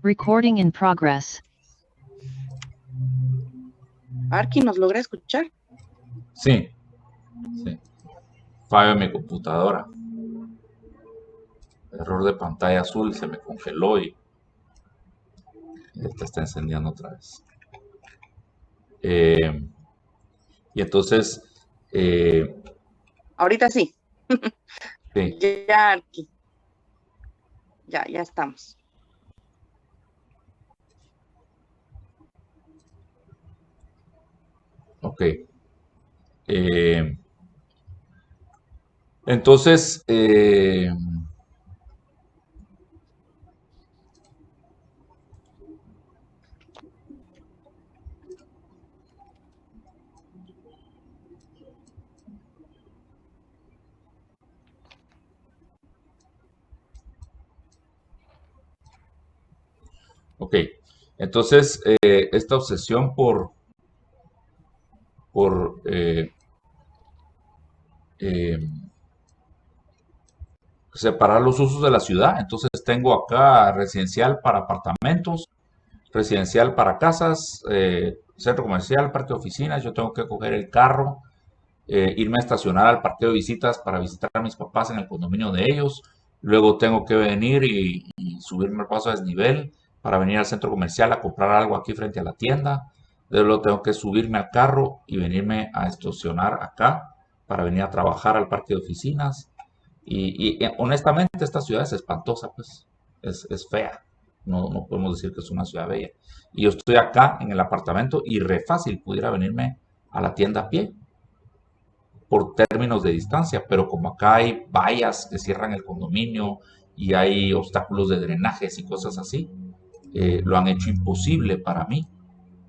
Recording in progress. Arqui, ¿nos logra escuchar? Sí, sí. Fallo en mi computadora. Error de pantalla azul, se me congeló y esta está encendiendo otra vez. Y entonces, Ahorita sí. sí, Ya, Arqui. Ya estamos. ok. Entonces, ok. Entonces, esta obsesión por eh, separar los usos de la ciudad. Entonces tengo acá residencial para apartamentos, residencial para casas, centro comercial, parque de oficinas. Yo tengo que coger el carro, irme a estacionar al parque de visitas para visitar a mis papás en el condominio de ellos. Luego tengo que venir y subirme al paso a desnivel para venir al centro comercial a comprar algo aquí frente a la tienda. Luego tengo que subirme al carro y venirme a estacionar acá para venir a trabajar al parque de oficinas. Honestamente esta ciudad es espantosa, pues es fea. No podemos decir que es una ciudad bella. Y yo estoy acá en el apartamento y re fácil pudiera venirme a la tienda a pie por términos de distancia, pero como acá hay vallas que cierran el condominio y hay obstáculos de drenajes y cosas así, lo han hecho imposible para mí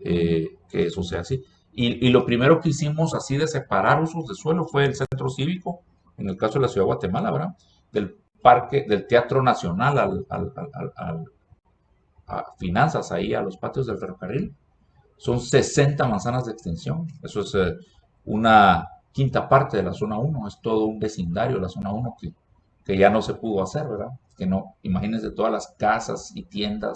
que eso sea así. Y lo primero que hicimos así de separar usos de suelo fue el centro cívico, en el caso de la ciudad de Guatemala, ¿verdad? Del parque, del Teatro Nacional a Finanzas, ahí a los patios del ferrocarril. Son 60 manzanas de extensión. Eso es una quinta parte de la zona uno. Es todo un vecindario de la zona uno que ya no se pudo hacer, ¿verdad? Que no, imagínense todas las casas y tiendas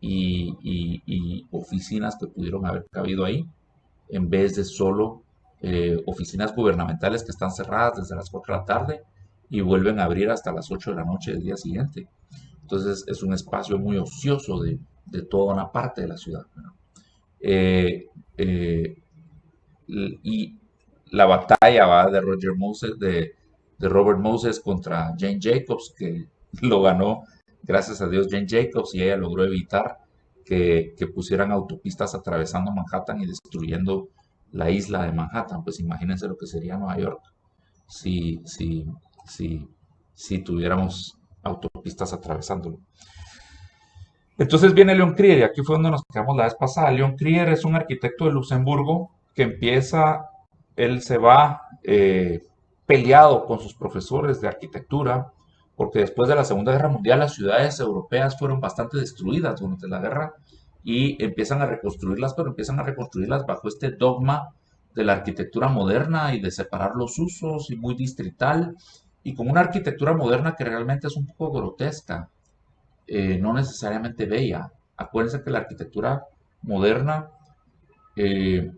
y oficinas que pudieron haber cabido ahí, en vez de solo oficinas gubernamentales que están cerradas desde las 4 de la tarde y vuelven a abrir hasta las 8 de la noche del día siguiente. Entonces es un espacio muy ocioso de toda una parte de la ciudad, ¿verdad? Eh, eh, y la batalla va de Roger Moses, de Robert Moses contra Jane Jacobs, que lo ganó, gracias a Dios, Jane Jacobs, y ella logró evitar que pusieran autopistas atravesando Manhattan y destruyendo la isla de Manhattan. Pues imagínense lo que sería Nueva York si, si, si, si tuviéramos autopistas atravesándolo. Entonces viene Leon Krier, y aquí fue donde nos quedamos la vez pasada. Leon Krier es un arquitecto de Luxemburgo que él se va peleado con sus profesores de arquitectura, porque después de la Segunda Guerra Mundial las ciudades europeas fueron bastante destruidas durante la guerra y empiezan a reconstruirlas, pero empiezan a reconstruirlas bajo este dogma de la arquitectura moderna y de separar los usos y muy distrital, y con una arquitectura moderna que realmente es un poco grotesca, no necesariamente bella. Acuérdense que la arquitectura moderna eh,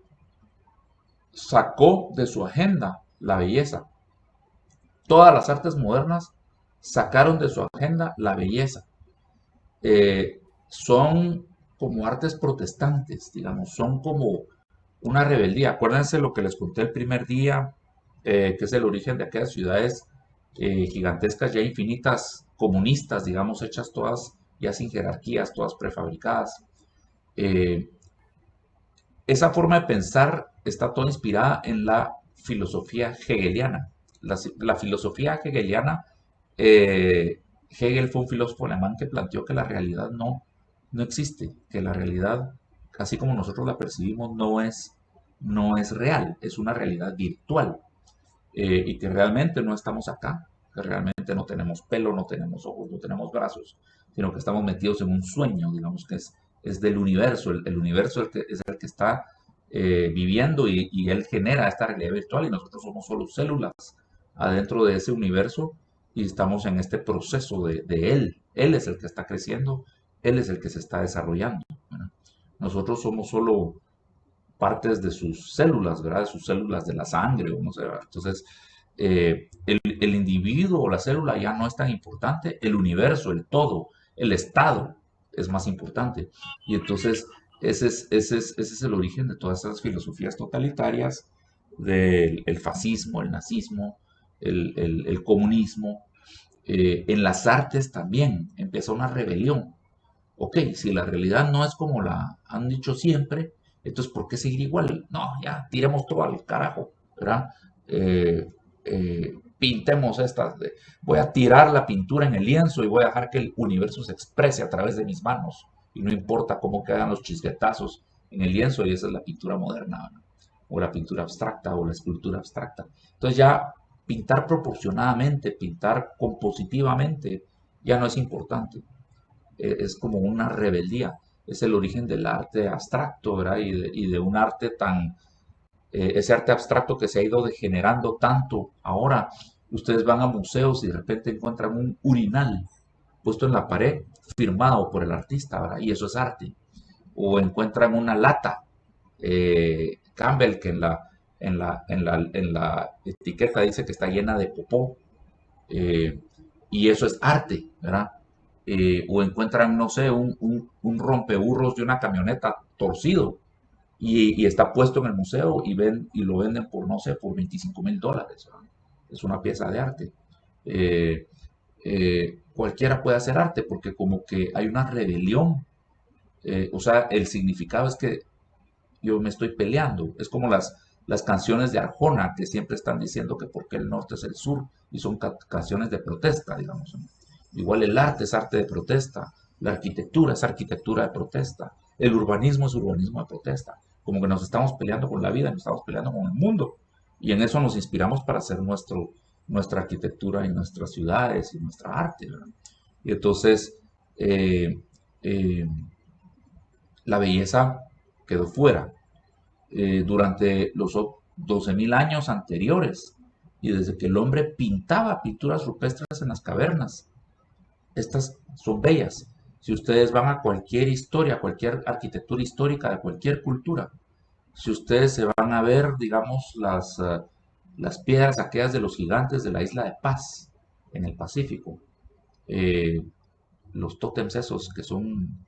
sacó de su agenda la belleza. Todas las artes modernas sacaron de su agenda la belleza. Son como artes protestantes, digamos, son como una rebeldía. Acuérdense lo que les conté el primer día, que es el origen de aquellas ciudades gigantescas, ya infinitas, comunistas, digamos, hechas todas ya sin jerarquías, todas prefabricadas. Eh, Esa forma de pensar está toda inspirada en la filosofía hegeliana. La filosofía hegeliana, Hegel fue un filósofo alemán que planteó que la realidad no existe, que la realidad, así como nosotros la percibimos, no es real, es una realidad virtual, y que realmente no estamos acá, que realmente no tenemos pelo, no tenemos ojos, no tenemos brazos, sino que estamos metidos en un sueño, digamos que es del universo, el universo es el que está viviendo y él genera esta realidad virtual y nosotros somos solo células adentro de ese universo y estamos en este proceso de él. Él es el que está creciendo Él es el que se está desarrollando, ¿verdad? Nosotros somos solo partes de sus células, ¿verdad? De sus células de la sangre, o no sé, ¿verdad? Entonces, el individuo o la célula ya no es tan importante, el universo, el todo, el estado es más importante. Y entonces, ese es el origen de todas esas filosofías totalitarias, del el fascismo, el nazismo, el comunismo. En las artes también empieza una rebelión. Ok, si la realidad no es como la han dicho siempre, entonces ¿por qué seguir igual? No, ya, tiremos todo al carajo, ¿verdad? Pintemos estas, voy a tirar la pintura en el lienzo y voy a dejar que el universo se exprese a través de mis manos. Y no importa cómo quedan los chisguetazos en el lienzo, y esa es la pintura moderna, ¿no? O la pintura abstracta o la escultura abstracta. Entonces ya pintar proporcionadamente, pintar compositivamente, ya no es importante. Es como una rebeldía. Es el origen del arte abstracto, ¿verdad? Y de un arte tan, ese arte abstracto que se ha ido degenerando tanto. Ahora ustedes van a museos y de repente encuentran un urinal puesto en la pared, firmado por el artista, ¿verdad? Y eso es arte. O encuentran una lata Campbell que en la etiqueta dice que está llena de popó, eh, y eso es arte, ¿verdad? O encuentran, no sé, un rompeburros de una camioneta torcido y está puesto en el museo y lo venden por, no sé, por $25,000, ¿verdad? Es una pieza de arte. Eh, Cualquiera puede hacer arte porque como que hay una rebelión, o sea, el significado es que yo me estoy peleando. Es como las canciones de Arjona que siempre están diciendo que porque el norte es el sur y son canciones de protesta, digamos, ¿no? Igual el arte es arte de protesta, la arquitectura es arquitectura de protesta, el urbanismo es urbanismo de protesta. Como que nos estamos peleando con la vida, nos estamos peleando con el mundo. Y en eso nos inspiramos para hacer nuestra arquitectura y nuestras ciudades y nuestra arte, ¿verdad? Y entonces, eh, eh, la belleza quedó fuera durante los 12.000 años anteriores y desde que el hombre pintaba pinturas rupestres en las cavernas. Estas son bellas. Si ustedes van a cualquier historia, cualquier arquitectura histórica de cualquier cultura, si ustedes se van a ver, digamos, las piedras aquellas de los gigantes de la isla de Paz en el Pacífico, eh, los tótems esos que son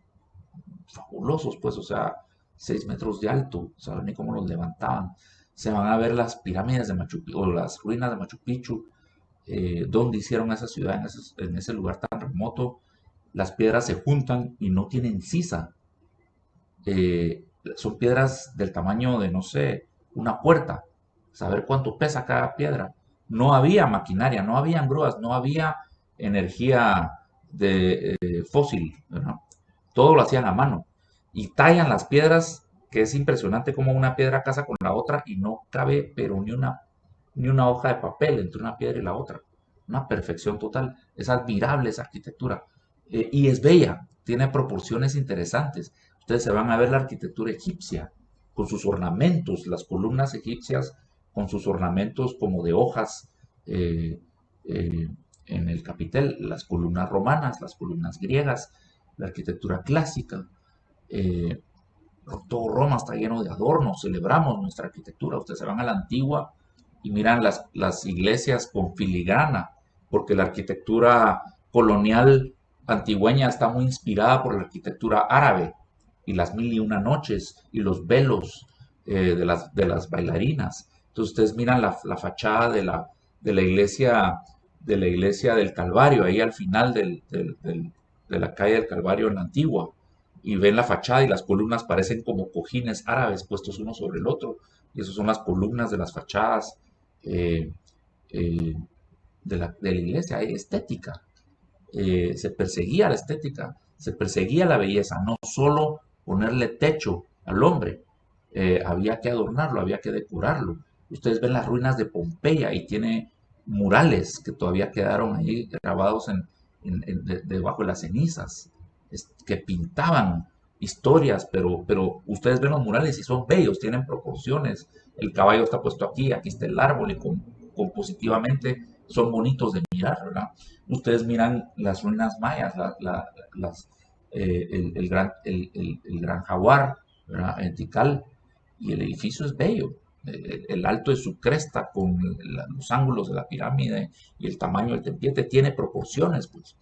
fabulosos, pues, o sea, 6 metros de alto, saben ni cómo los levantaban. Se van a ver las pirámides de Machu Picchu, o las ruinas de Machu Picchu, donde hicieron esa ciudad, en ese lugar tan remoto. Las piedras se juntan y no tienen sisa. Son piedras del tamaño de, no sé, una puerta. Saber cuánto pesa cada piedra. No había maquinaria, no habían grúas, no había energía fósil, ¿verdad? Todo lo hacían a mano. Y tallan las piedras, que es impresionante como una piedra casa con la otra y no cabe, pero ni una hoja de papel entre una piedra y la otra. Una perfección total. Es admirable esa arquitectura. Y es bella, tiene proporciones interesantes. Ustedes se van a ver la arquitectura egipcia con sus ornamentos, las columnas egipcias con sus ornamentos como de hojas eh, eh, en el capitel, las columnas romanas, las columnas griegas, la arquitectura clásica. eh, Todo Roma está lleno de adornos, celebramos nuestra arquitectura. Ustedes se van a la antigua y miran las iglesias con filigrana, porque la arquitectura colonial antigüeña está muy inspirada por la arquitectura árabe y las mil y una noches y los velos de las bailarinas. Entonces ustedes miran la fachada de la iglesia del Calvario, ahí al final de la calle del Calvario en la antigua, y ven la fachada y las columnas parecen como cojines árabes puestos uno sobre el otro. Y esas son las columnas de las fachadas eh, eh, de la iglesia. Hay estética. Se perseguía la estética, se perseguía la belleza, no solo ponerle techo al hombre, había que adornarlo, había que decorarlo. Ustedes ven las ruinas de Pompeya y tiene murales que todavía quedaron ahí grabados debajo de las cenizas, que pintaban historias, pero ustedes ven los murales y son bellos, tienen proporciones. El caballo está puesto aquí, aquí está el árbol y compositivamente son bonitos de mirar, ¿verdad? Ustedes miran las ruinas mayas, las el gran jaguar, ¿verdad? En Tikal, y el edificio es bello. El alto de su cresta con los ángulos de la pirámide y el tamaño del templete tiene proporciones, pues.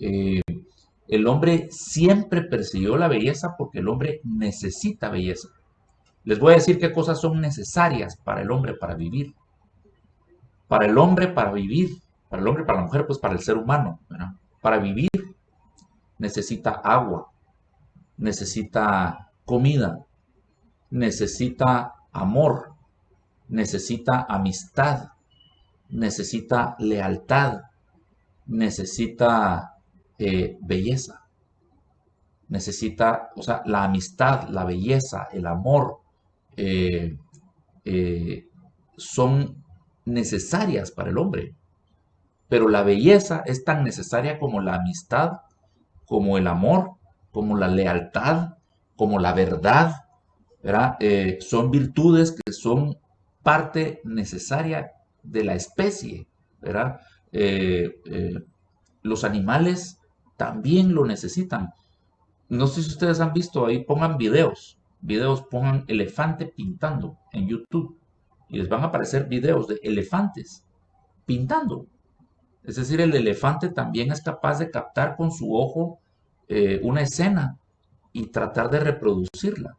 Eh, el hombre siempre persiguió la belleza porque el hombre necesita belleza. Les voy a decir qué cosas son necesarias para el hombre para vivir. Para el hombre para vivir, para el hombre, para la mujer, pues para el ser humano, ¿verdad? Para vivir necesita agua, necesita comida, necesita amor, necesita amistad, necesita lealtad, necesita belleza, necesita, o sea, la amistad, la belleza, el amor, eh, eh, son necesarias para el hombre. Pero la belleza es tan necesaria como la amistad, como el amor, como la lealtad, como la verdad, ¿verdad? Son virtudes que son parte necesaria de la especie, ¿verdad? Eh, eh, los animales también lo necesitan. No sé si ustedes han visto ahí, pongan videos, pongan elefante pintando en YouTube y les van a aparecer videos de elefantes pintando. Es decir, el elefante también es capaz de captar con su ojo una escena y tratar de reproducirla.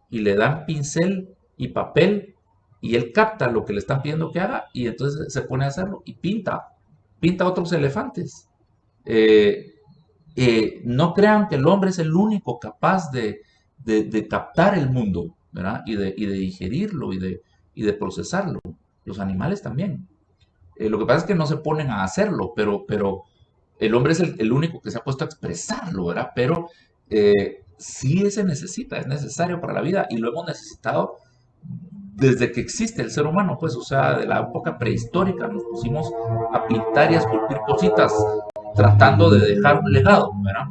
Y le dan pincel y papel y él capta lo que le están pidiendo que haga y entonces se pone a hacerlo y pinta otros elefantes. Eh, no crean que el hombre es el único capaz de captar el mundo, ¿verdad? Y de digerirlo y de procesarlo. Los animales también. Lo que pasa es que no se ponen a hacerlo, pero el hombre es el único que se ha puesto a expresarlo, ¿verdad? Pero sí se necesita, es necesario para la vida y lo hemos necesitado desde que existe el ser humano, pues, o sea, de la época prehistórica nos pusimos a pintar y a esculpir cositas tratando de dejar un legado, ¿verdad?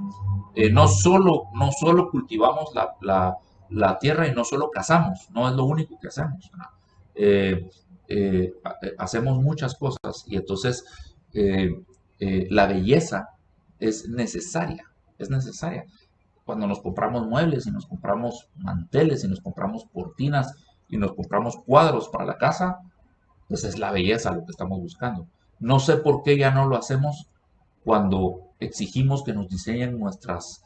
No solo cultivamos la tierra y no solo cazamos, no es lo único que hacemos, ¿verdad? Eh, hacemos muchas cosas y entonces eh, la belleza es necesaria. Cuando nos compramos muebles y nos compramos manteles y nos compramos cortinas y nos compramos cuadros para la casa, pues es la belleza lo que estamos buscando. No sé por qué ya no lo hacemos cuando exigimos que nos diseñen nuestras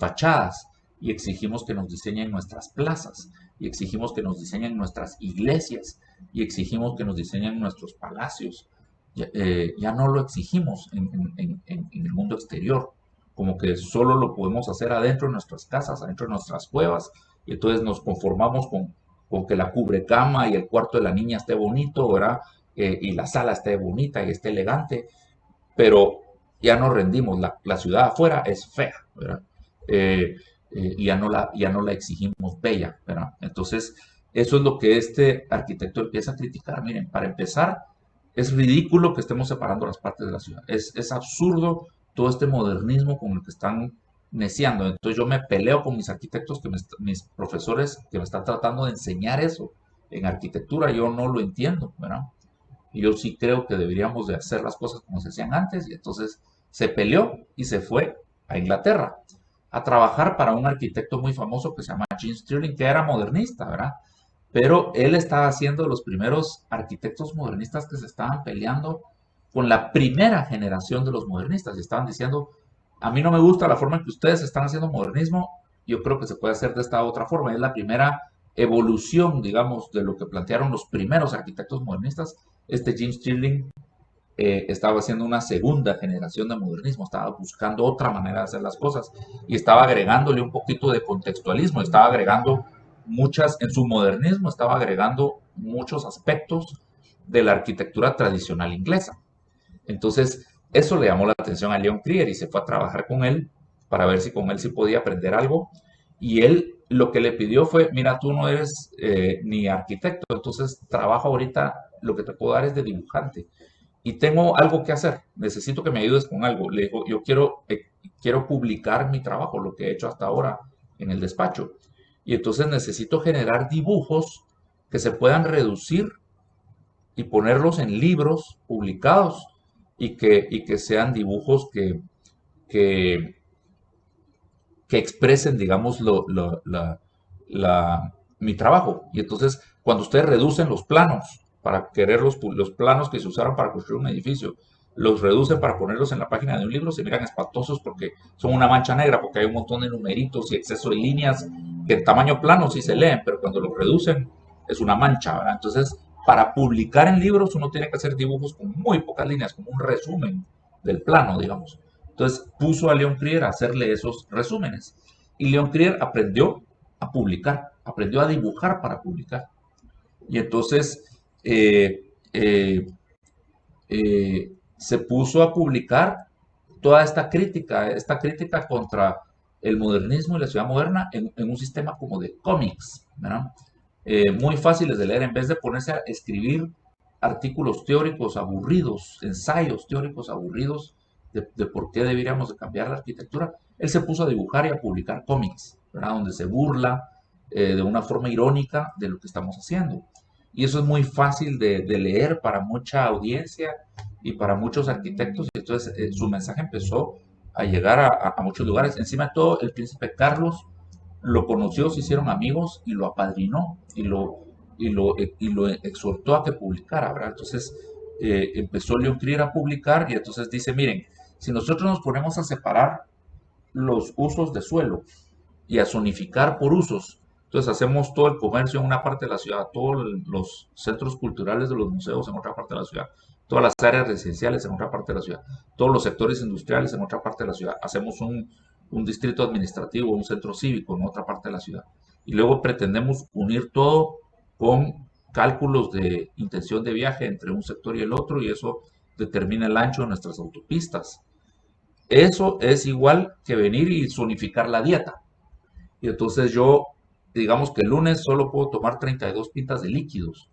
fachadas y exigimos que nos diseñen nuestras plazas y exigimos que nos diseñen nuestras iglesias y exigimos que nos diseñen nuestros palacios. Ya no lo exigimos en el mundo exterior, como que solo lo podemos hacer adentro de nuestras casas, adentro de nuestras cuevas, y entonces nos conformamos con que la cubrecama y el cuarto de la niña esté bonito, ¿verdad? Y la sala esté bonita y esté elegante, pero ya no rendimos, la ciudad afuera es fea, ¿verdad? Y ya no la exigimos bella, ¿verdad? Entonces, eso es lo que este arquitecto empieza a criticar. Miren, para empezar, es ridículo que estemos separando las partes de la ciudad. Es absurdo todo este modernismo con el que están neciando. Entonces yo me peleo con mis arquitectos, mis profesores que me están tratando de enseñar eso en arquitectura. Yo no lo entiendo, ¿verdad? Y yo sí creo que deberíamos de hacer las cosas como se hacían antes. Y entonces se peleó y se fue a Inglaterra a trabajar para un arquitecto muy famoso que se llama Jim Stirling, que era modernista, ¿verdad? Pero él estaba siendo de los primeros arquitectos modernistas que se estaban peleando con la primera generación de los modernistas y estaban diciendo, a mí no me gusta la forma en que ustedes están haciendo modernismo, yo creo que se puede hacer de esta otra forma. Es la primera evolución, digamos, de lo que plantearon los primeros arquitectos modernistas. Este Jim Stirling estaba haciendo una segunda generación de modernismo, estaba buscando otra manera de hacer las cosas y estaba agregándole un poquito de contextualismo, estaba agregando en su modernismo estaba agregando muchos aspectos de la arquitectura tradicional inglesa. Entonces, eso le llamó la atención a Leon Krier y se fue a trabajar con él para ver si con él sí podía aprender algo. Y él lo que le pidió fue, mira, tú no eres ni arquitecto, entonces trabajo ahorita, lo que te puedo dar es de dibujante y tengo algo que hacer, necesito que me ayudes con algo. Le digo, yo quiero publicar mi trabajo, lo que he hecho hasta ahora en el despacho. Y entonces necesito generar dibujos que se puedan reducir y ponerlos en libros publicados y que sean dibujos que, que expresen, digamos, mi trabajo. Y entonces, cuando ustedes reducen los planos para querer los planos que se usaron para construir un edificio, los reducen para ponerlos en la página de un libro, se miran espantosos porque son una mancha negra, porque hay un montón de numeritos y exceso de líneas que en tamaño plano sí se leen, pero cuando los reducen es una mancha, ¿verdad? Entonces, para publicar en libros uno tiene que hacer dibujos con muy pocas líneas, como un resumen del plano, digamos. Entonces puso a Leon Krier a hacerle esos resúmenes. Y Leon Krier aprendió a publicar, aprendió a dibujar para publicar. Y entonces se puso a publicar toda esta crítica contra el modernismo y la ciudad moderna en un sistema como de cómics, ¿verdad? Muy fáciles de leer, en vez de ponerse a escribir artículos teóricos aburridos, ensayos teóricos aburridos de por qué deberíamos de cambiar la arquitectura. Él se puso a dibujar y a publicar cómics, ¿verdad? Donde se burla de una forma irónica de lo que estamos haciendo. Y eso es muy fácil de leer para mucha audiencia y para muchos arquitectos. Y entonces su mensaje empezó a llegar a muchos lugares. Encima de todo, el príncipe Carlos lo conoció, se hicieron amigos y lo apadrinó y lo exhortó a que publicara, ¿verdad? Entonces empezó Leon Krier a publicar y entonces dice, miren, si nosotros nos ponemos a separar los usos de suelo y a zonificar por usos, entonces hacemos todo el comercio en una parte de la ciudad, todos los centros culturales de los museos en otra parte de la ciudad, todas las áreas residenciales en otra parte de la ciudad, todos los sectores industriales en otra parte de la ciudad, hacemos un distrito administrativo, un centro cívico en otra parte de la ciudad. Y luego pretendemos unir todo con cálculos de intención de viaje entre un sector y el otro y eso determina el ancho de nuestras autopistas. Eso es igual que venir y zonificar la dieta. Y entonces yo, digamos que el lunes solo puedo tomar 32 pintas de líquidos.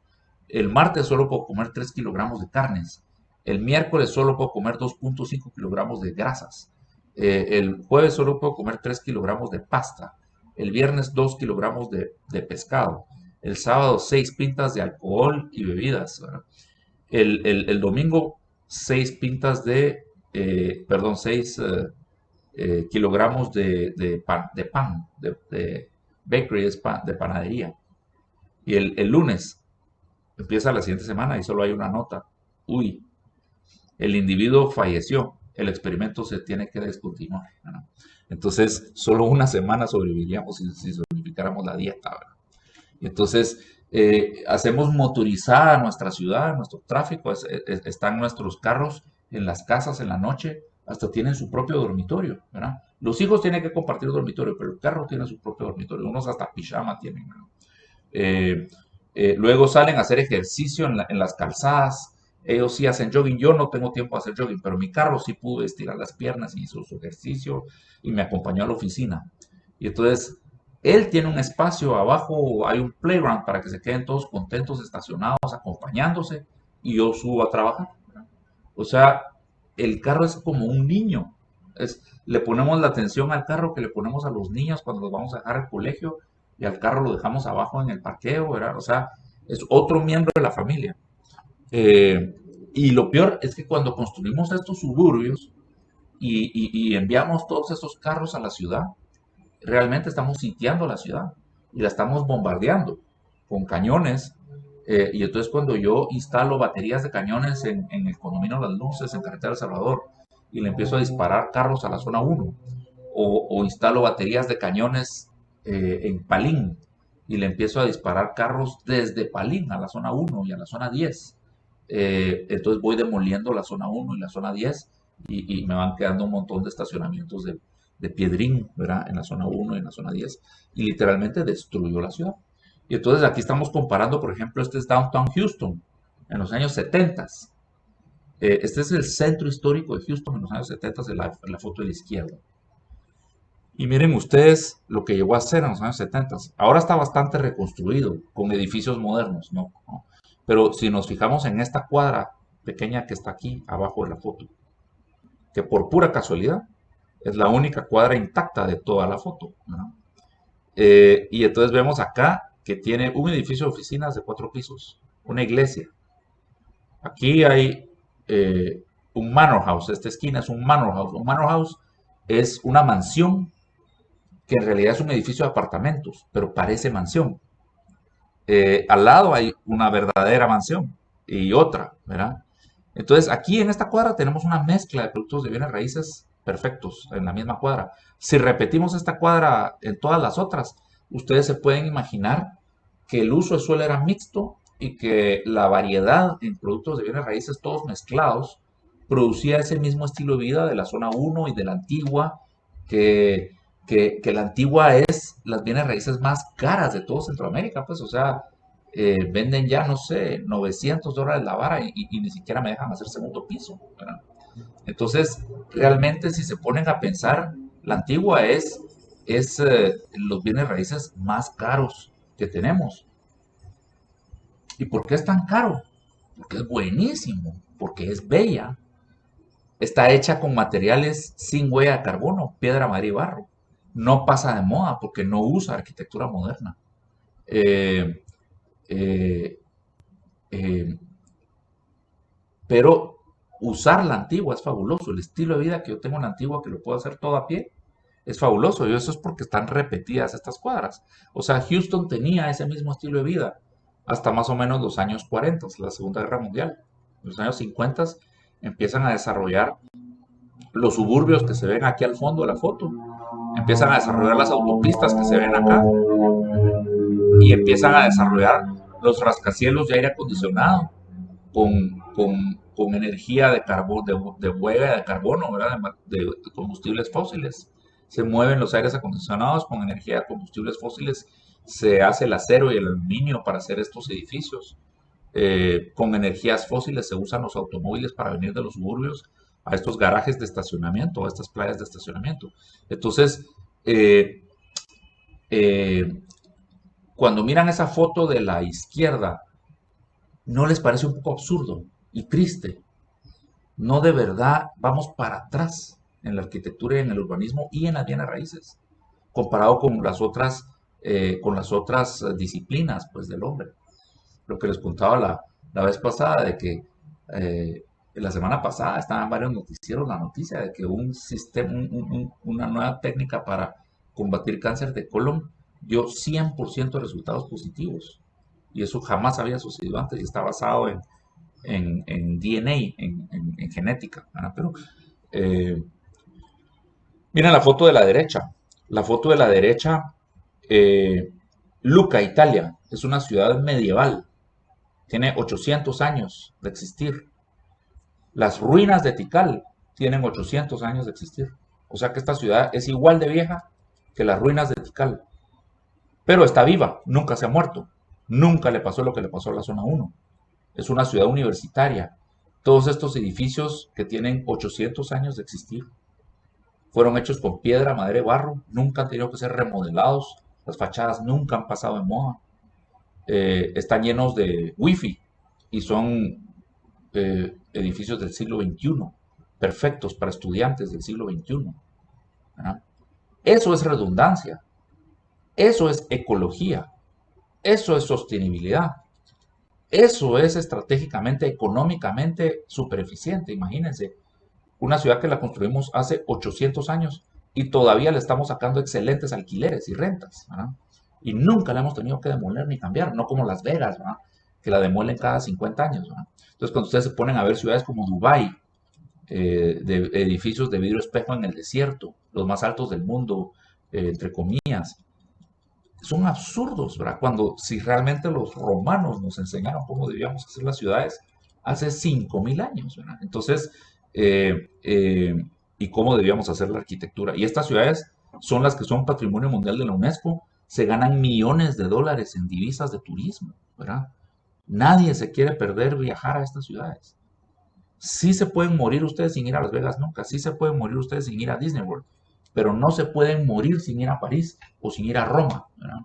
El martes solo puedo comer 3 kilogramos de carnes. El miércoles solo puedo comer 2.5 kilogramos de grasas. El jueves solo puedo comer 3 kilogramos de pasta. El viernes 2 kilogramos de pescado. El sábado 6 pintas de alcohol y bebidas. El domingo 6 pintas perdón, 6 kilogramos de pan, de bakery, de panadería. Y el lunes empieza la siguiente semana y solo hay una nota. Uy, el individuo falleció, el experimento se tiene que descontinuar, ¿verdad? Entonces, solo una semana sobreviviríamos si zonificáramos la dieta, ¿verdad? Y entonces, hacemos motorizada nuestra ciudad, nuestro tráfico, están nuestros carros en las casas en la noche, hasta tienen su propio dormitorio, ¿verdad? Los hijos tienen que compartir dormitorio, pero el carro tiene su propio dormitorio, unos hasta pijama tienen, ¿verdad? Luego salen a hacer ejercicio en las calzadas. Ellos sí hacen jogging. Yo no tengo tiempo de hacer jogging, pero mi carro sí pudo estirar las piernas y hizo su ejercicio y me acompañó a la oficina. Y entonces, él tiene un espacio abajo, hay un playground para que se queden todos contentos, estacionados, acompañándose, y yo subo a trabajar. O sea, el carro es como un niño. Le ponemos la atención al carro que le ponemos a los niños cuando los vamos a dejar al colegio y al carro lo dejamos abajo en el parqueo, ¿verdad? O sea, es otro miembro de la familia. Y lo peor es que cuando construimos estos suburbios y enviamos todos estos carros a la ciudad, realmente estamos sitiando la ciudad y la estamos bombardeando con cañones. Y entonces cuando yo instalo baterías de cañones en el condominio Las Luces, en Carretera El Salvador, y le empiezo a disparar carros a la zona 1, o instalo baterías de cañones en Palín, y le empiezo a disparar carros desde Palín a la zona 1 y a la zona 10. Entonces voy demoliendo la zona 1 y la zona 10 y me van quedando un montón de estacionamientos de piedrín, ¿verdad? En la zona 1 y en la zona 10. Y literalmente destruyó la ciudad. Y entonces aquí estamos comparando, por ejemplo, este es Downtown Houston en los años 70. Este es el centro histórico de Houston en los años 70, en la foto de la izquierda. Y miren ustedes lo que llegó a ser en los años 70. Ahora está bastante reconstruido, con edificios modernos, ¿no? Pero si nos fijamos en esta cuadra pequeña que está aquí abajo de la foto, que por pura casualidad es la única cuadra intacta de toda la foto, ¿no? Y entonces vemos acá que tiene un edificio de oficinas de 4 pisos, una iglesia. Aquí hay un manor house, esta esquina es un manor house. Un manor house es una mansión que en realidad es un edificio de apartamentos, pero parece mansión. Al lado hay una verdadera mansión y otra, ¿verdad? Entonces, aquí en esta cuadra tenemos una mezcla de productos de bienes raíces perfectos en la misma cuadra. Si repetimos esta cuadra en todas las otras, ustedes se pueden imaginar que el uso de suelo era mixto y que la variedad en productos de bienes raíces, todos mezclados, producía ese mismo estilo de vida de la zona uno y de la antigua, que, que la antigua es las bienes raíces más caras de todo Centroamérica, pues, o sea, venden ya, no sé, $900 la vara y ni siquiera me dejan hacer segundo piso, ¿verdad? Entonces, realmente si se ponen a pensar, la antigua es los bienes raíces más caros que tenemos. ¿Y por qué es tan caro? Porque es buenísimo, porque es bella. Está hecha con materiales sin huella de carbono, piedra, madera y barro. No pasa de moda porque no usa arquitectura moderna. Eh, eh, eh, pero usar la antigua es fabuloso. El estilo de vida que yo tengo en la antigua, que lo puedo hacer todo a pie, es fabuloso. Y eso es porque están repetidas estas cuadras. O sea, Houston tenía ese mismo estilo de vida hasta más o menos los años 40, la Segunda Guerra Mundial. En los años 50 empiezan a desarrollar los suburbios que se ven aquí al fondo de la foto. Empiezan a desarrollar las autopistas que se ven acá y empiezan a desarrollar los rascacielos de aire acondicionado con energía de carbón, de huella de carbono, ¿verdad? De combustibles fósiles. Se mueven los aires acondicionados con energía de combustibles fósiles. Se hace el acero y el aluminio para hacer estos edificios. Con energías fósiles se usan los automóviles para venir de los suburbios a estos garajes de estacionamiento, a estas playas de estacionamiento. Entonces, eh, eh, cuando miran esa foto de la izquierda, ¿no les parece un poco absurdo y triste? No, de verdad vamos para atrás en la arquitectura y en el urbanismo y en las bienes raíces, comparado con las otras disciplinas pues, del hombre. Lo que les contaba la vez pasada, de que la semana pasada estaba en varios noticieros la noticia de que un sistema, una nueva técnica para combatir cáncer de colon dio 100% de resultados positivos. Y eso jamás había sucedido antes y está basado en DNA, en genética, ¿verdad? Pero eh, miren la foto de la derecha. La foto de la derecha, Lucca, Italia, es una ciudad medieval. Tiene 800 años de existir. Las ruinas de Tikal tienen 800 años de existir. O sea que esta ciudad es igual de vieja que las ruinas de Tikal. Pero está viva, nunca se ha muerto. Nunca le pasó lo que le pasó a la zona 1. Es una ciudad universitaria. Todos estos edificios que tienen 800 años de existir fueron hechos con piedra, madera y barro. Nunca han tenido que ser remodelados. Las fachadas nunca han pasado de moda. Están llenos de wifi y son edificios del siglo XXI, perfectos para estudiantes del siglo XXI. ¿Verdad? Eso es redundancia, eso es ecología, eso es sostenibilidad, eso es estratégicamente, económicamente súper eficiente. Imagínense, una ciudad que la construimos hace 800 años y todavía le estamos sacando excelentes alquileres y rentas, ¿verdad? Y nunca la hemos tenido que demoler ni cambiar, no como Las Vegas, ¿verdad? Que la demuelen cada 50 años, ¿verdad? Entonces, cuando ustedes se ponen a ver ciudades como Dubái, de edificios de vidrio espejo en el desierto, los más altos del mundo, entre comillas, son absurdos, ¿verdad? Cuando si realmente los romanos nos enseñaron cómo debíamos hacer las ciudades hace 5000 años, ¿verdad? Entonces, y cómo debíamos hacer la arquitectura. Y estas ciudades son las que son patrimonio mundial de la UNESCO, se ganan millones de dólares en divisas de turismo, ¿verdad? Nadie se quiere perder viajar a estas ciudades. Sí se pueden morir ustedes sin ir a Las Vegas nunca, sí se pueden morir ustedes sin ir a Disney World, pero no se pueden morir sin ir a París o sin ir a Roma, ¿verdad?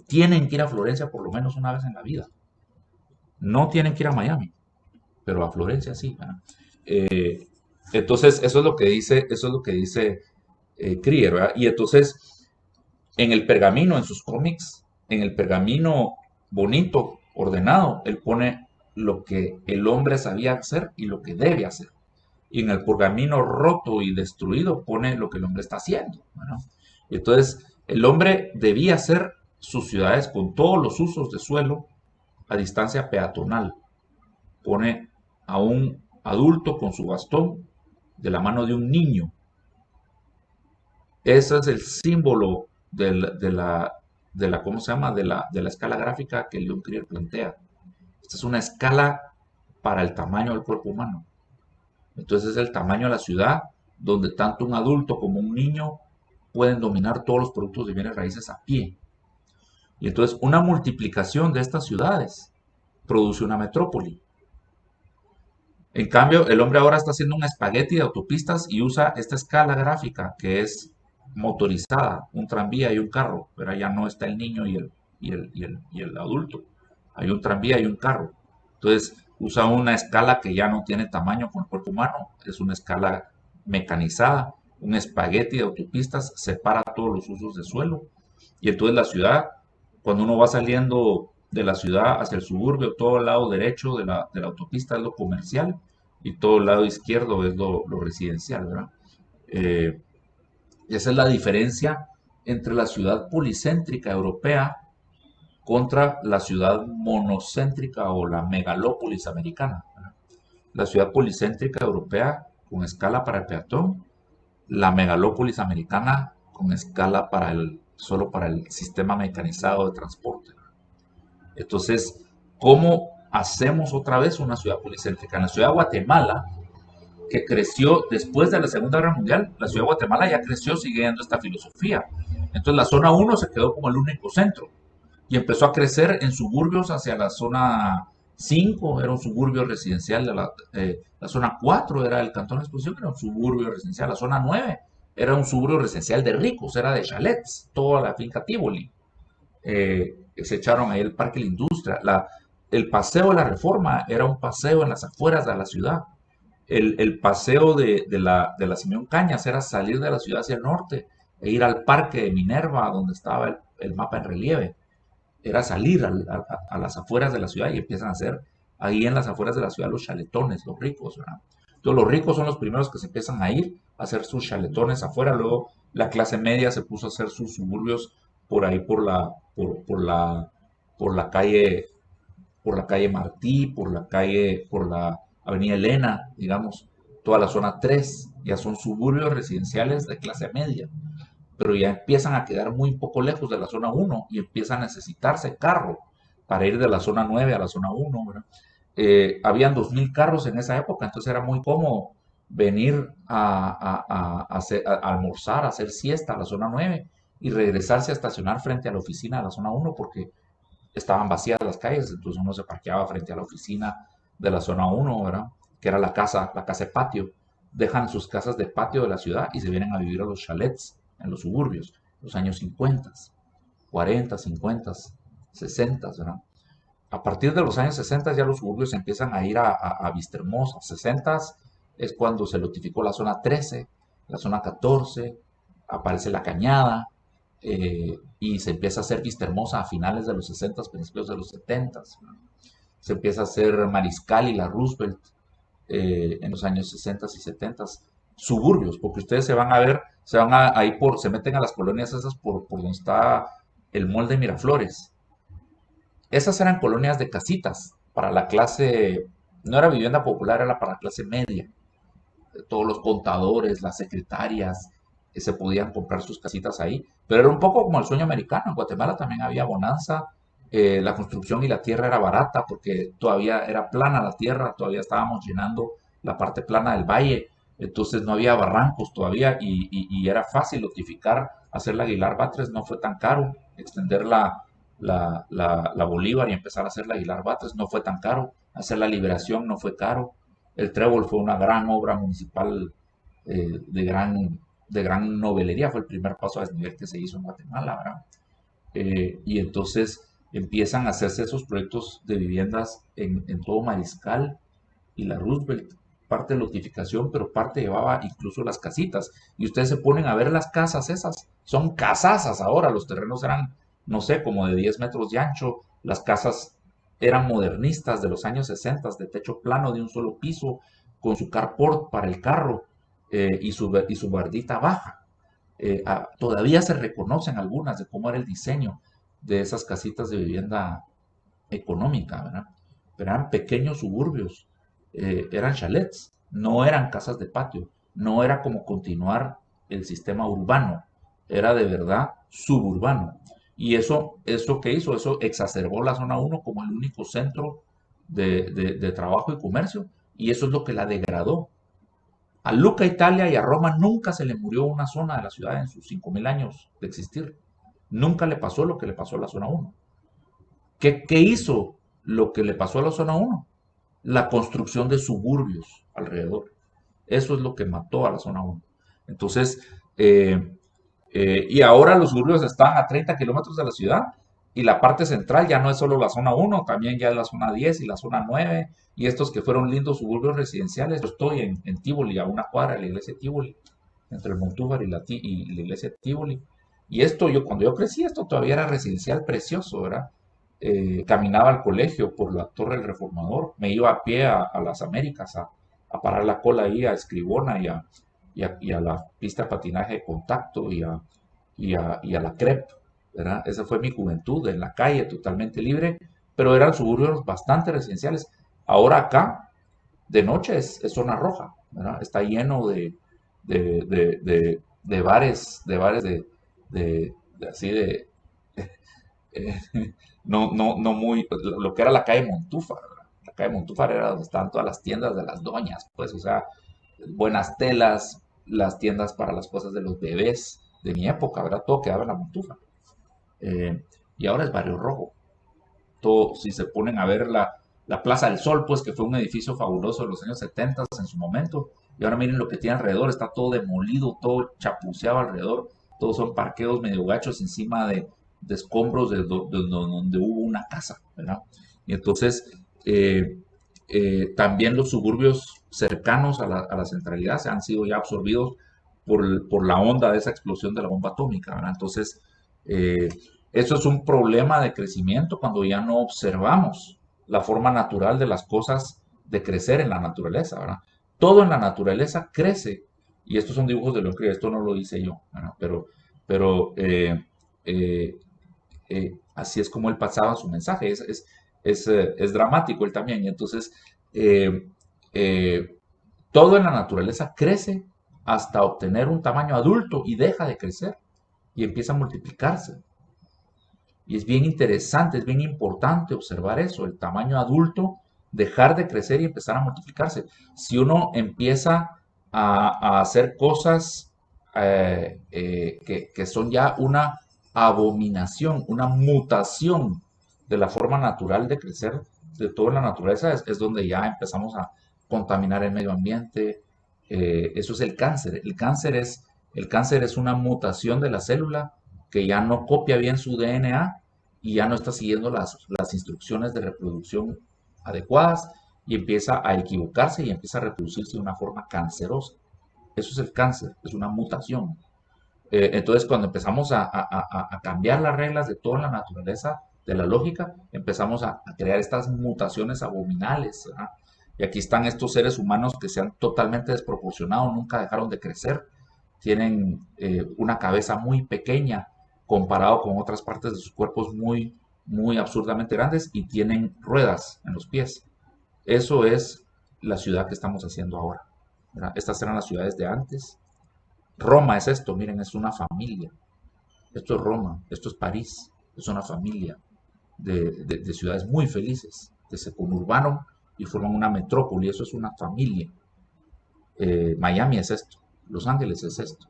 Tienen que ir a Florencia por lo menos una vez en la vida. No tienen que ir a Miami, pero a Florencia sí, ¿verdad? Entonces, eso es lo que dice Krier, ¿verdad? Y entonces, en el pergamino, en sus cómics, en el pergamino bonito, ordenado, él pone lo que el hombre sabía hacer y lo que debe hacer. Y en el pergamino roto y destruido pone lo que el hombre está haciendo, ¿verdad? Entonces, el hombre debía hacer sus ciudades con todos los usos de suelo a distancia peatonal. Pone a un adulto con su bastón de la mano de un niño. Ese es el símbolo ¿cómo se llama? De la escala gráfica que Leon Crier plantea. Esta es una escala para el tamaño del cuerpo humano. Entonces es el tamaño de la ciudad donde tanto un adulto como un niño pueden dominar todos los productos de bienes raíces a pie. Y entonces una multiplicación de estas ciudades produce una metrópoli. En cambio, el hombre ahora está haciendo un espagueti de autopistas y usa esta escala gráfica que es motorizada, un tranvía y un carro, pero ya no está el niño y el adulto. Hay un tranvía y un carro. Entonces, usa una escala que ya no tiene tamaño con el cuerpo humano, es una escala mecanizada, un espagueti de autopistas separa todos los usos de suelo. Y entonces la ciudad, cuando uno va saliendo de la ciudad hacia el suburbio, todo el lado derecho de la autopista es lo comercial y todo el lado izquierdo es lo residencial, ¿verdad? Eh, y esa es la diferencia entre la ciudad policéntrica europea contra la ciudad monocéntrica o la megalópolis americana, ¿verdad? La ciudad policéntrica europea con escala para el peatón, la megalópolis americana con escala solo para el sistema mecanizado de transporte. Entonces, ¿cómo hacemos otra vez una ciudad policéntrica? En la ciudad de Guatemala, que creció después de la Segunda Guerra Mundial, la ciudad de Guatemala ya creció siguiendo esta filosofía. Entonces la zona 1 se quedó como el único centro y empezó a crecer en suburbios hacia la zona 5, era un suburbio residencial, la zona 4 era el Cantón de Exposición, era un suburbio residencial, la zona 9 era un suburbio residencial de ricos, era de chalets, toda la finca Tivoli. Se echaron ahí el Parque de la Industria. El paseo de la Reforma era un paseo en las afueras de la ciudad. El paseo de la Simeón Cañas era salir de la ciudad hacia el norte e ir al parque de Minerva, donde estaba el mapa en relieve. Era salir a las afueras de la ciudad y empiezan a hacer ahí en las afueras de la ciudad los chaletones, los ricos, ¿verdad? Entonces los ricos son los primeros que se empiezan a ir a hacer sus chaletones afuera. Luego la clase media se puso a hacer sus suburbios por ahí por la calle Martí, por la Avenida Elena, digamos, toda la zona 3, ya son suburbios residenciales de clase media, pero ya empiezan a quedar muy poco lejos de la zona 1 y empieza a necesitarse carro para ir de la zona 9 a la zona 1, ¿verdad? Habían 2000 carros en esa época, entonces era muy cómodo venir a almorzar, a hacer siesta a la zona 9 y regresarse a estacionar frente a la oficina de la zona 1 porque estaban vacías las calles, entonces uno se parqueaba frente a la oficina de la zona 1, ¿verdad? Que era la casa de patio. Dejan sus casas de patio de la ciudad y se vienen a vivir a los chalets en los suburbios, los años 50, 40, 50, 60, ¿verdad? A partir de los años 60 ya los suburbios empiezan a ir a Vistahermosa. 60 es cuando se notificó la zona 13, la zona 14, aparece La Cañada, y se empieza a hacer Vistahermosa a finales de los 60, principios de los 70. Se empieza a hacer Mariscal y la Roosevelt en los años 60 y 70. Suburbios, porque ustedes se van a ver, se meten a las colonias esas por donde está el Mall de Miraflores. Esas eran colonias de casitas para la clase, no era vivienda popular, era para la clase media. Todos los contadores, las secretarias, se podían comprar sus casitas ahí, pero era un poco como el sueño americano. En Guatemala también había bonanza, la construcción y la tierra era barata porque todavía era plana la tierra, todavía estábamos llenando la parte plana del valle, entonces no había barrancos todavía y era fácil notificar, hacer la Aguilar Batres no fue tan caro, extender la Bolívar y empezar a hacer la Aguilar Batres no fue tan caro, hacer la Liberación no fue caro, el Trébol fue una gran obra municipal de gran novelería, fue el primer paso a desnivel que se hizo en Guatemala, ¿verdad? Y entonces empiezan a hacerse esos proyectos de viviendas en todo Mariscal y la Roosevelt, parte de notificación, pero parte llevaba incluso las casitas. Y ustedes se ponen a ver las casas esas, son casasas ahora, los terrenos eran, no sé, como de 10 metros de ancho, las casas eran modernistas de los años 60, de techo plano de un solo piso, con su carport para el carro y su bardita baja. todavía se reconocen algunas de cómo era el diseño de esas casitas de vivienda económica, ¿verdad? Pero eran pequeños suburbios, eran chalets, no eran casas de patio, no era como continuar el sistema urbano, era de verdad suburbano. Y eso ¿qué hizo? Eso exacerbó la zona uno como el único centro de trabajo y comercio, y eso es lo que la degradó. A Luca, Italia y a Roma nunca se le murió una zona de la ciudad en sus 5.000 años de existir. Nunca le pasó lo que le pasó a la zona uno. ¿Qué hizo lo que le pasó a la zona uno? La construcción de suburbios alrededor. Eso es lo que mató a la zona uno. Entonces, y ahora los suburbios están a 30 kilómetros de la ciudad y la parte central ya no es solo la zona uno, también ya es la zona 10 y la zona 9 y estos que fueron lindos suburbios residenciales. Yo estoy en Tivoli, a una cuadra de la iglesia de Tivoli, entre el Montúfar y la iglesia de Tivoli. Y esto, cuando yo crecí, esto todavía era residencial precioso, ¿verdad? Caminaba al colegio por la Torre del Reformador, me iba a pie a las Américas a parar la cola ahí a Escribona y a la pista de patinaje de contacto y a la CREP, ¿verdad? Esa fue mi juventud, en la calle, totalmente libre, pero eran suburbios bastante residenciales. Ahora acá, de noche, es zona roja, ¿verdad? Está lleno de bares, así de, eh, no muy, lo que era la calle Montúfar, ¿verdad? La calle Montúfar era donde estaban todas las tiendas de las doñas, pues, o sea, buenas telas, las tiendas para las cosas de los bebés de mi época, ¿verdad? Todo quedaba en la Montúfar. Y ahora es Barrio Rojo. Todo, si se ponen a ver la Plaza del Sol, pues que fue un edificio fabuloso de los años 70 en su momento, y ahora miren lo que tiene alrededor, está todo demolido, todo chapuceado alrededor, todos son parqueos medio gachos encima de escombros donde hubo una casa, ¿verdad? Y entonces, también los suburbios cercanos a la centralidad se han sido ya absorbidos por la onda de esa explosión de la bomba atómica, ¿verdad? Entonces, eh, eso es un problema de crecimiento cuando ya no observamos la forma natural de las cosas de crecer en la naturaleza, ¿verdad? Todo en la naturaleza crece, y estos son dibujos de León, esto no lo hice yo, ¿verdad? Pero eh, así es como él pasaba su mensaje, es dramático él también, y entonces eh, eh, todo en la naturaleza crece hasta obtener un tamaño adulto y deja de crecer y empieza a multiplicarse. Y es bien interesante, es bien importante observar eso, el tamaño adulto, dejar de crecer y empezar a multiplicarse. Si uno empieza a hacer cosas que son ya una abominación, una mutación de la forma natural de crecer de toda la naturaleza, es donde ya empezamos a contaminar el medio ambiente. Eso es el cáncer. El cáncer es una mutación de la célula que ya no copia bien su DNA y ya no está siguiendo las instrucciones de reproducción adecuadas y empieza a equivocarse y empieza a reproducirse de una forma cancerosa. Eso es el cáncer, es una mutación. Entonces, cuando empezamos a cambiar las reglas de toda la naturaleza, de la lógica, empezamos a crear estas mutaciones abominales, ¿verdad? Y aquí están estos seres humanos que se han totalmente desproporcionado, nunca dejaron de crecer, tienen una cabeza muy pequeña comparado con otras partes de sus cuerpos muy, muy absurdamente grandes y tienen ruedas en los pies. Eso es la ciudad que estamos haciendo ahora, ¿verdad? Estas eran las ciudades de antes. Roma es esto, miren, es una familia. Esto es Roma, esto es París, es una familia de ciudades muy felices que se conurbaron y forman una metrópoli, eso es una familia. Miami es esto, Los Ángeles es esto,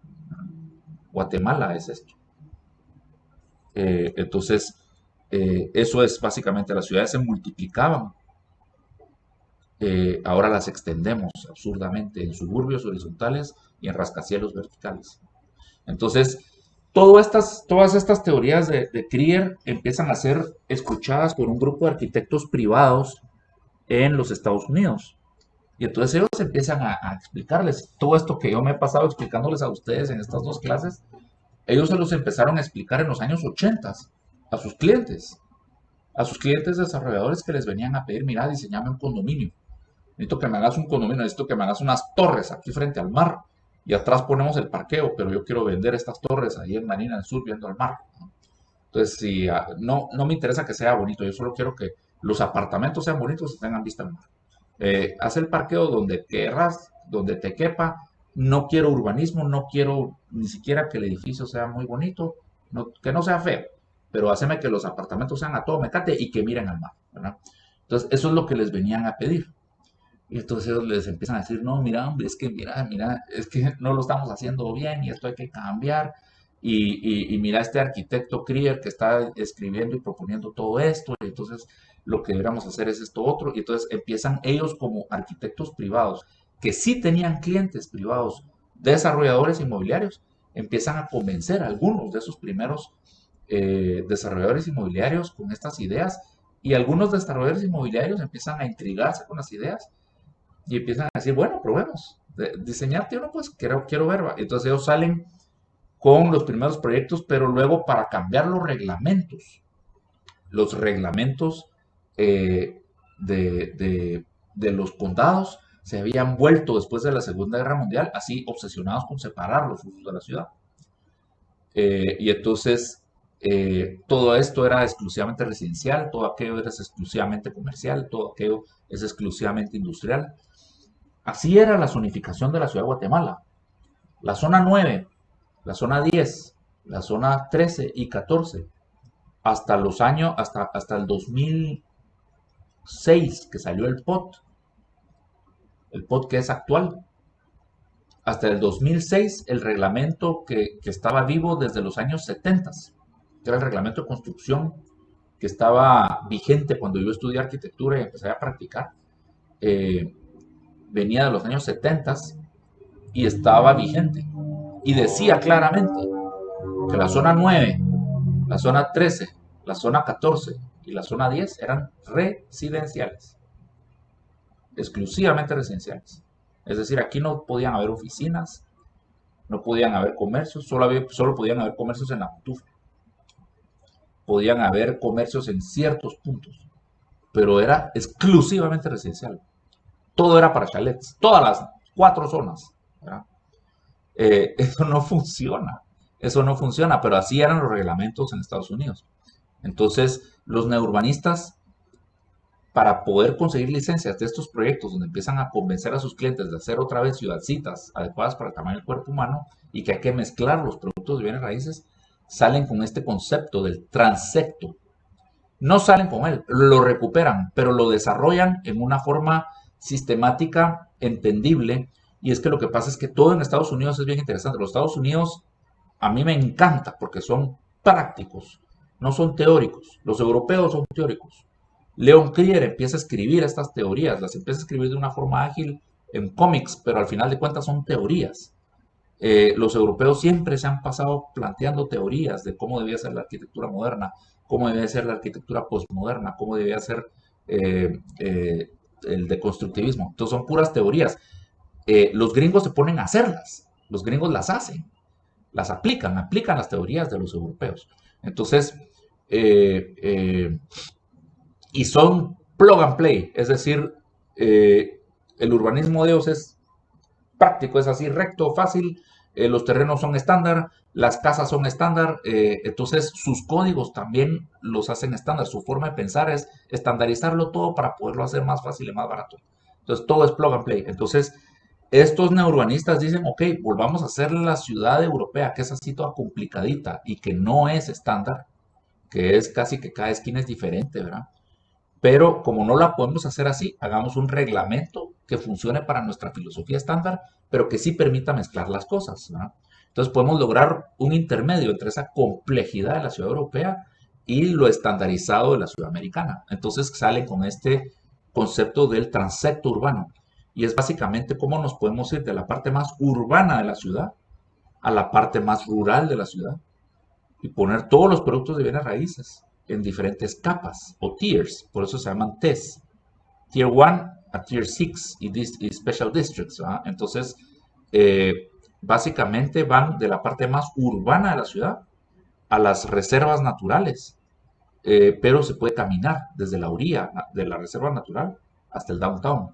Guatemala es esto. Entonces, eso es básicamente, las ciudades se multiplicaban, ahora las extendemos absurdamente en suburbios horizontales y en rascacielos verticales. Entonces, todas estas teorías de Krier empiezan a ser escuchadas por un grupo de arquitectos privados en los Estados Unidos. Y entonces ellos empiezan a explicarles todo esto que yo me he pasado explicándoles a ustedes en estas dos clases. Ellos se los empezaron a explicar en los años 80 a sus clientes desarrolladores que les venían a pedir, mira, diseñame un condominio. Necesito que me hagas un condominio, necesito que me hagas unas torres aquí frente al mar. y atrás ponemos el parqueo, pero yo quiero vender estas torres ahí en Marina del Sur viendo el mar, ¿no? Entonces, si, no me interesa que sea bonito, yo solo quiero que los apartamentos sean bonitos y tengan vista al mar. Haz el parqueo donde querrás, donde te quepa. No quiero urbanismo, no quiero ni siquiera que el edificio sea muy bonito, que no sea feo, pero haceme que los apartamentos sean a todo mecate y que miren al mar, ¿verdad? Entonces, eso es lo que les venían a pedir. Y entonces ellos les empiezan a decir, no, mira, hombre, es que mira, es que no lo estamos haciendo bien y esto hay que cambiar. Y mira este arquitecto Krier que está escribiendo y proponiendo todo esto. Y entonces lo que deberíamos hacer es esto otro. Y entonces empiezan ellos como arquitectos privados, que sí tenían clientes privados, desarrolladores inmobiliarios, empiezan a convencer a algunos de esos primeros desarrolladores inmobiliarios con estas ideas. Y algunos desarrolladores inmobiliarios empiezan a intrigarse con las ideas y empiezan a decir, bueno, probemos. Diseñarte uno, pues quiero ver. ¿Va? Entonces ellos salen con los primeros proyectos, pero luego para cambiar los reglamentos de los condados se habían vuelto después de la Segunda Guerra Mundial así obsesionados con separar los usos de la ciudad. Y entonces todo esto era exclusivamente residencial, todo aquello era exclusivamente comercial, todo aquello es exclusivamente industrial. Así era la zonificación de la ciudad de Guatemala. La zona 9, la zona 10, la zona 13 y 14, hasta los años, hasta el 2006 que salió el POT que es actual. Hasta el 2006 el reglamento que estaba vivo desde los años 70, que era el reglamento de construcción que estaba vigente cuando yo estudié arquitectura y empecé a practicar, venía de los años 70 y estaba vigente. Y decía claramente que la zona 9, la zona 13, la zona 14 y la zona 10 eran residenciales, exclusivamente residenciales. Es decir, aquí no podían haber oficinas, no podían haber comercios, solo podían haber comercios en la Cotufa. Podían haber comercios en ciertos puntos, pero era exclusivamente residencial. Todo era para chalets, todas las 4 zonas, ¿verdad? Eso no funciona, pero así eran los reglamentos en Estados Unidos. Entonces, los neurbanistas, para poder conseguir licencias de estos proyectos donde empiezan a convencer a sus clientes de hacer otra vez ciudadcitas adecuadas para el tamaño del cuerpo humano y que hay que mezclar los productos de bienes raíces, salen con este concepto del transecto. No salen con él, lo recuperan, pero lo desarrollan en una forma sistemática, entendible. Y es que lo que pasa es que todo en Estados Unidos es bien interesante. Los Estados Unidos a mí me encanta porque son prácticos, no son teóricos. Los europeos son teóricos. Leon Krier empieza a escribir estas teorías, las empieza a escribir de una forma ágil en cómics, pero al final de cuentas son teorías. Los europeos siempre se han pasado planteando teorías de cómo debía ser la arquitectura moderna, cómo debía ser la arquitectura postmoderna, cómo debía ser el deconstructivismo. Entonces son puras teorías. Los gringos se ponen a hacerlas, los gringos las hacen, las aplican las teorías de los europeos. Entonces, y son plug and play, es decir, el urbanismo de ellos es práctico, es así recto, fácil, los terrenos son estándar, las casas son estándar, entonces sus códigos también los hacen estándar, su forma de pensar es estandarizarlo todo para poderlo hacer más fácil y más barato. Entonces todo es plug and play. Entonces estos neurbanistas dicen, ok, volvamos a hacer la ciudad europea, que es así toda complicadita y que no es estándar, que es casi que cada esquina es diferente, ¿verdad? Pero como no la podemos hacer así, hagamos un reglamento que funcione para nuestra filosofía estándar, pero que sí permita mezclar las cosas, ¿verdad? Entonces podemos lograr un intermedio entre esa complejidad de la ciudad europea y lo estandarizado de la ciudad americana. Entonces sale con este concepto del transecto urbano. Y es básicamente cómo nos podemos ir de la parte más urbana de la ciudad a la parte más rural de la ciudad y poner todos los productos de bienes raíces en diferentes capas o tiers, por eso se llaman TES, Tier 1 a Tier 6 y Special Districts, ¿verdad? Entonces, básicamente van de la parte más urbana de la ciudad a las reservas naturales, pero se puede caminar desde la orilla de la reserva natural hasta el downtown.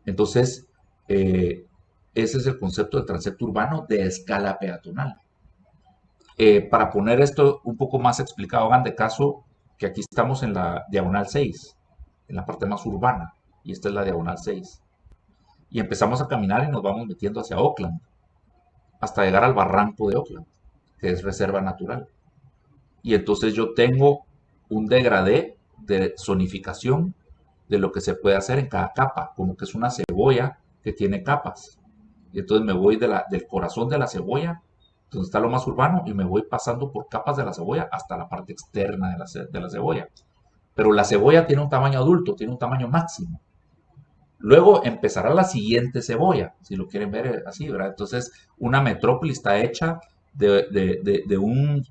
Entonces, ese es el concepto del transecto urbano de escala peatonal. Para poner esto un poco más explicado, hagan de caso que aquí estamos en la diagonal 6, en la parte más urbana, y esta es la diagonal 6. Y empezamos a caminar y nos vamos metiendo hacia Oakland, hasta llegar al barranco de Oakland, que es reserva natural. Y entonces yo tengo un degradé de zonificación de lo que se puede hacer en cada capa, como que es una cebolla que tiene capas. Y entonces me voy del corazón de la cebolla, donde está lo más urbano, y me voy pasando por capas de la cebolla hasta la parte externa de la cebolla. Pero la cebolla tiene un tamaño adulto, tiene un tamaño máximo. Luego empezará la siguiente cebolla, si lo quieren ver así, ¿verdad? Entonces, una metrópoli está hecha de un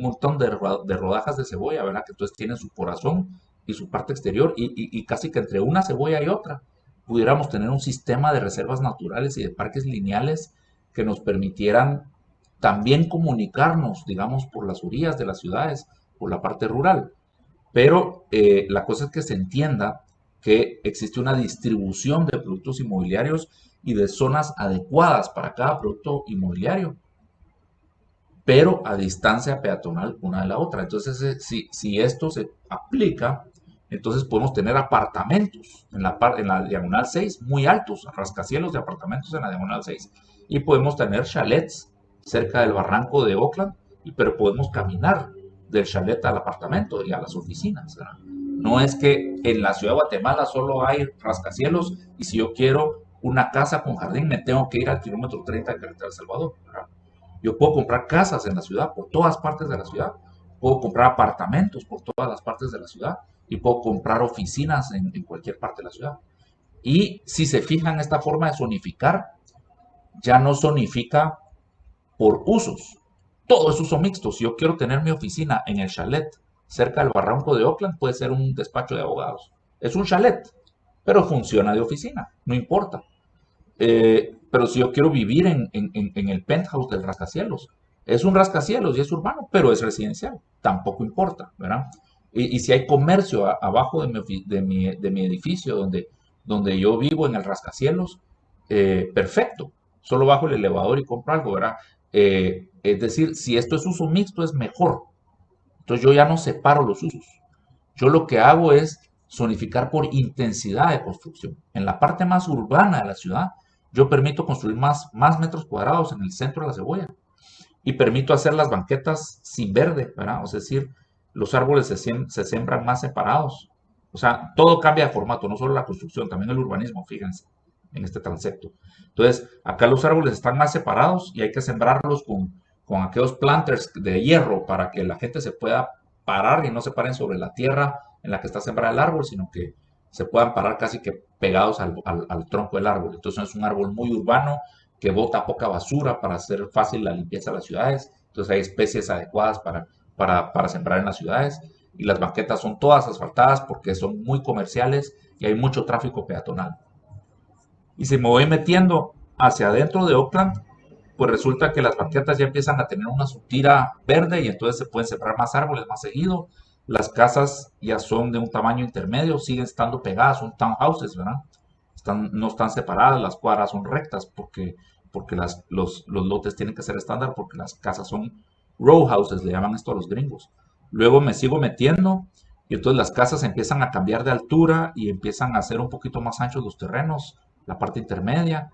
montón de rodajas de cebolla, ¿verdad? Que entonces tienen su corazón y su parte exterior, y casi que entre una cebolla y otra pudiéramos tener un sistema de reservas naturales y de parques lineales que nos permitieran también comunicarnos, digamos, por las orillas de las ciudades, por la parte rural. Pero la cosa es que se entienda que existe una distribución de productos inmobiliarios y de zonas adecuadas para cada producto inmobiliario, pero a distancia peatonal una de la otra. Entonces, si esto se aplica, entonces podemos tener apartamentos en la diagonal 6 muy altos, rascacielos de apartamentos en la diagonal 6. Y podemos tener chalets cerca del barranco de Oakland, pero podemos caminar del chalet al apartamento y a las oficinas, ¿verdad? No es que en la ciudad de Guatemala solo hay rascacielos y si yo quiero una casa con jardín me tengo que ir al kilómetro 30 de carretera de El Salvador, ¿verdad? Yo puedo comprar casas en la ciudad, por todas partes de la ciudad. Puedo comprar apartamentos por todas las partes de la ciudad. Y puedo comprar oficinas en cualquier parte de la ciudad. Y si se fijan, esta forma de zonificar ya no zonifica por usos. Todo es uso mixto. Si yo quiero tener mi oficina en el chalet cerca del barranco de Oakland, puede ser un despacho de abogados. Es un chalet, pero funciona de oficina, no importa. Pero si yo quiero vivir en el penthouse del rascacielos, es un rascacielos y es urbano, pero es residencial, tampoco importa, ¿verdad? Y si hay comercio abajo de mi edificio donde yo vivo en el rascacielos, perfecto, solo bajo el elevador y compro algo, ¿verdad? Es decir, si esto es uso mixto, es mejor. Entonces yo ya no separo los usos. Yo lo que hago es zonificar por intensidad de construcción. En la parte más urbana de la ciudad, yo permito construir más metros cuadrados en el centro de la cebolla y permito hacer las banquetas sin verde, ¿verdad? Es decir, los árboles se siembran más separados. O sea, todo cambia de formato, no solo la construcción, también el urbanismo, fíjense, en este transecto. Entonces, acá los árboles están más separados y hay que sembrarlos con aquellos planters de hierro para que la gente se pueda parar y no se paren sobre la tierra en la que está sembrado el árbol, sino que se puedan parar casi que pegados al tronco del árbol. Entonces es un árbol muy urbano que bota poca basura para hacer fácil la limpieza de las ciudades. Entonces hay especies adecuadas para sembrar en las ciudades. Y las banquetas son todas asfaltadas porque son muy comerciales y hay mucho tráfico peatonal. Y si me voy metiendo hacia adentro de Oakland, pues resulta que las banquetas ya empiezan a tener una subtira verde y entonces se pueden sembrar más árboles más seguido. Las casas ya son de un tamaño intermedio, siguen estando pegadas, son townhouses, ¿verdad? No están separadas, las cuadras son rectas porque los lotes tienen que ser estándar porque las casas son row houses, le llaman esto a los gringos. Luego me sigo metiendo y entonces las casas empiezan a cambiar de altura y empiezan a ser un poquito más anchos los terrenos, la parte intermedia.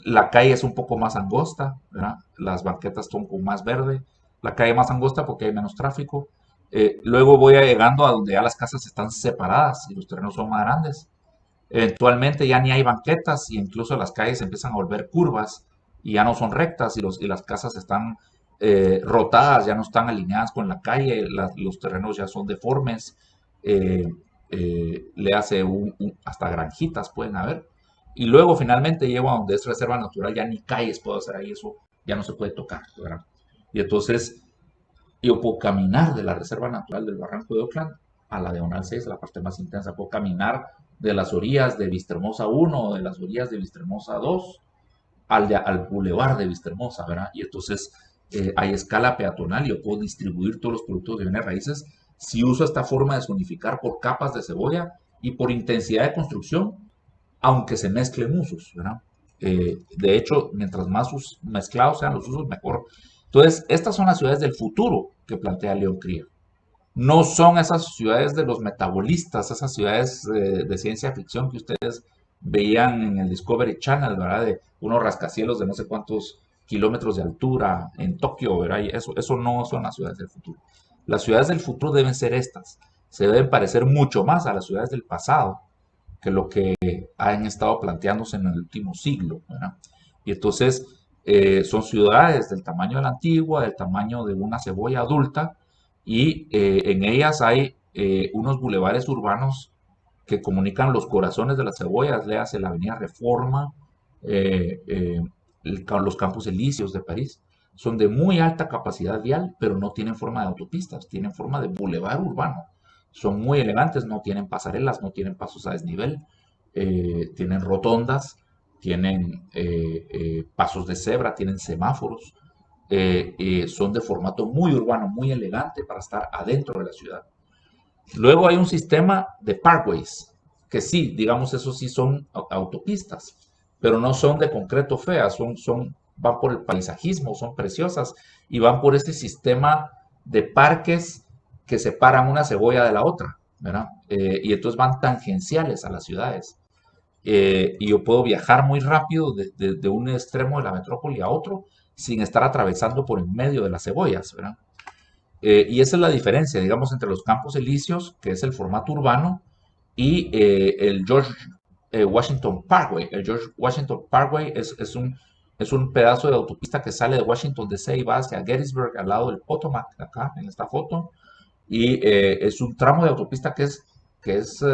La calle es un poco más angosta, ¿verdad? Las banquetas son con más verde. La calle más angosta porque hay menos tráfico. Luego voy llegando a donde ya las casas están separadas y los terrenos son más grandes. Eventualmente ya ni hay banquetas y incluso las calles empiezan a volver curvas y ya no son rectas y las casas están rotadas, ya no están alineadas con la calle, los terrenos ya son deformes, le hace hasta granjitas pueden haber. Y luego finalmente llego a donde es reserva natural, ya ni calles puedo hacer ahí, eso ya no se puede tocar, ¿verdad? Y entonces yo puedo caminar de la reserva natural del Barranco de Oakland a la diagonal 6, la parte más intensa. Puedo caminar de las orillas de Vistahermosa 1 o de las orillas de Vistahermosa 2 al bulevar de Vistahermosa, ¿verdad? Y entonces hay escala peatonal y yo puedo distribuir todos los productos de bienes raíces si uso esta forma de zonificar por capas de cebolla y por intensidad de construcción, aunque se mezclen usos, ¿verdad? De hecho, mientras más mezclados sean los usos, mejor. Entonces, estas son las ciudades del futuro que plantea Leon Krier. No son esas ciudades de los metabolistas, esas ciudades de ciencia ficción que ustedes veían en el Discovery Channel, ¿verdad? De unos rascacielos de no sé cuántos kilómetros de altura en Tokio, ¿verdad? Y eso no son las ciudades del futuro. Las ciudades del futuro deben ser estas. Se deben parecer mucho más a las ciudades del pasado que lo que han estado planteándose en el último siglo, ¿verdad? Y entonces son ciudades del tamaño de la antigua, del tamaño de una cebolla adulta, y en ellas hay unos bulevares urbanos que comunican los corazones de las cebollas, léase la Avenida Reforma, eh, eh, los Campos Elíseos de París. Son de muy alta capacidad vial, pero no tienen forma de autopistas, tienen forma de bulevar urbano. Son muy elegantes, no tienen pasarelas, no tienen pasos a desnivel, tienen rotondas, tienen pasos de cebra, tienen semáforos, son de formato muy urbano, muy elegante para estar adentro de la ciudad. Luego hay un sistema de parkways, que sí, digamos, esos sí son autopistas, pero no son de concreto feas, van por el paisajismo, son preciosas y van por este sistema de parques que separan una cebolla de la otra, ¿verdad? Y entonces van tangenciales a las ciudades. Y yo puedo viajar muy rápido de un extremo de la metrópoli a otro sin estar atravesando por en medio de las cebollas, ¿verdad? Y esa es la diferencia, digamos, entre los Campos Elíseos, que es el formato urbano, y el George Washington Parkway. El George Washington Parkway es un pedazo de autopista que sale de Washington DC y va hacia Gettysburg, al lado del Potomac, acá en esta foto. Y es un tramo de autopista que es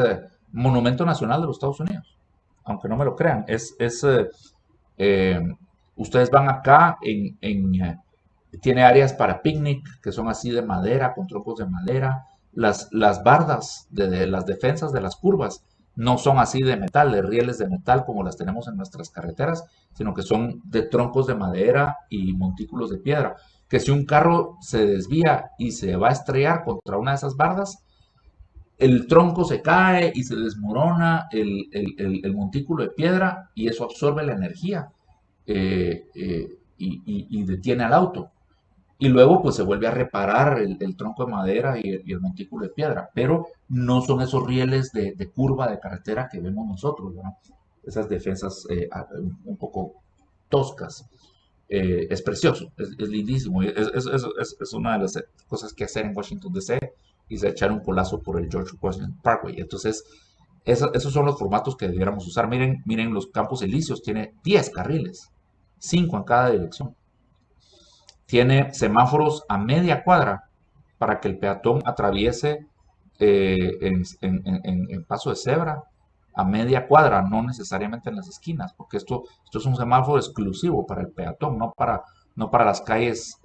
monumento nacional de los Estados Unidos, aunque no me lo crean. Eh, Ustedes van acá tiene áreas para picnic que son así de madera, con troncos de madera. Las bardas de las defensas de las curvas no son así de metal, de rieles de metal como las tenemos en nuestras carreteras, sino que son de troncos de madera y montículos de piedra. Que si un carro se desvía y se va a estrellar contra una de esas bardas, el tronco se cae y se desmorona el montículo de piedra y eso absorbe la energía y detiene al auto. Y luego pues se vuelve a reparar el tronco de madera y el montículo de piedra, pero no son esos rieles de curva de carretera que vemos nosotros, ¿no? Esas defensas un poco toscas. Es precioso, es lindísimo. Es una de las cosas que hacer en Washington DC y se echar un colazo por el George Washington Parkway. Entonces, esos son los formatos que debiéramos usar. Miren los Campos Elíseos, tiene 10 carriles, 5 en cada dirección. Tiene semáforos a media cuadra para que el peatón atraviese en paso de cebra a media cuadra, no necesariamente en las esquinas, porque esto es un semáforo exclusivo para el peatón, no para las calles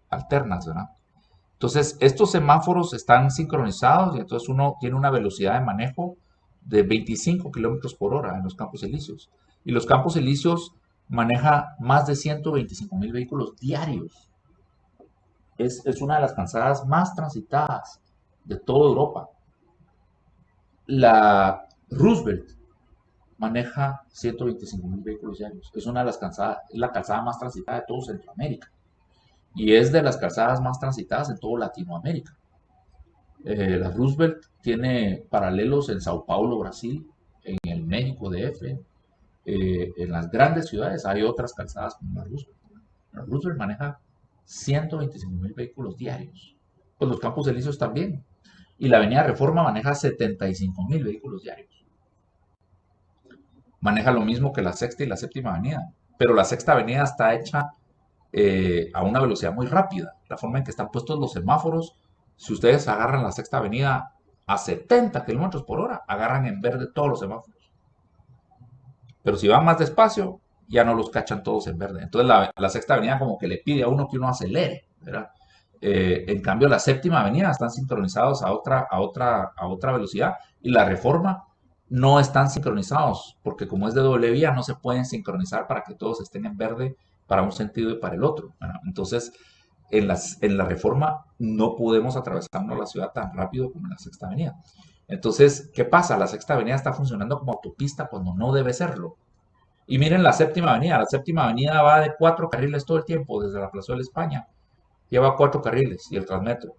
alternas, ¿verdad? Entonces, estos semáforos están sincronizados y entonces uno tiene una velocidad de manejo de 25 kilómetros por hora en los Campos Elíseos. Y los Campos Elíseos maneja más de 125,000 vehículos diarios. Es una de las calzadas más transitadas de toda Europa. La Roosevelt maneja 125,000 vehículos diarios. Es una de las calzadas, es la calzada más transitada de todo Centroamérica. Y es de las calzadas más transitadas en toda Latinoamérica. La Roosevelt tiene paralelos en Sao Paulo, Brasil, en el México DF, en las grandes ciudades hay otras calzadas como la Roosevelt. La Roosevelt maneja 125,000 vehículos diarios. Pues los Campos Elíseos también. Y la Avenida Reforma maneja 75,000 vehículos diarios. Maneja lo mismo que la Sexta y la Séptima Avenida. Pero la Sexta Avenida está hecha a una velocidad muy rápida. La forma en que están puestos los semáforos, si ustedes agarran la Sexta Avenida a 70 kilómetros por hora, agarran en verde todos los semáforos. Pero si van más despacio, ya no los cachan todos en verde. Entonces la Sexta Avenida como que le pide a uno que uno acelere, ¿verdad? En cambio la Séptima Avenida están sincronizados a otra velocidad y la Reforma no están sincronizados porque como es de doble vía no se pueden sincronizar para que todos estén en verde para un sentido y para el otro, ¿verdad? Entonces en la Reforma no podemos atravesarnos la ciudad tan rápido como en la Sexta Avenida. Entonces, ¿qué pasa? La Sexta Avenida está funcionando como autopista cuando no debe serlo. Y miren la séptima avenida va de 4 carriles todo el tiempo, desde la Plazuela España, lleva 4 carriles y el Transmetro.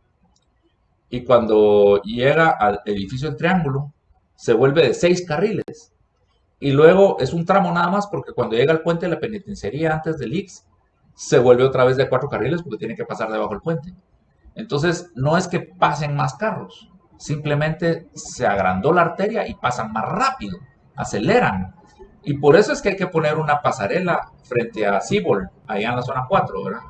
Y cuando llega al edificio del Triángulo, se vuelve de 6 carriles. Y luego es un tramo nada más, porque cuando llega al puente de la penitenciaría antes del IX, se vuelve otra vez de 4 carriles porque tiene que pasar debajo del puente. Entonces, no es que pasen más carros, simplemente se agrandó la arteria y pasan más rápido, aceleran. Y por eso es que hay que poner una pasarela frente a Cibol, allá en la zona 4, ¿verdad?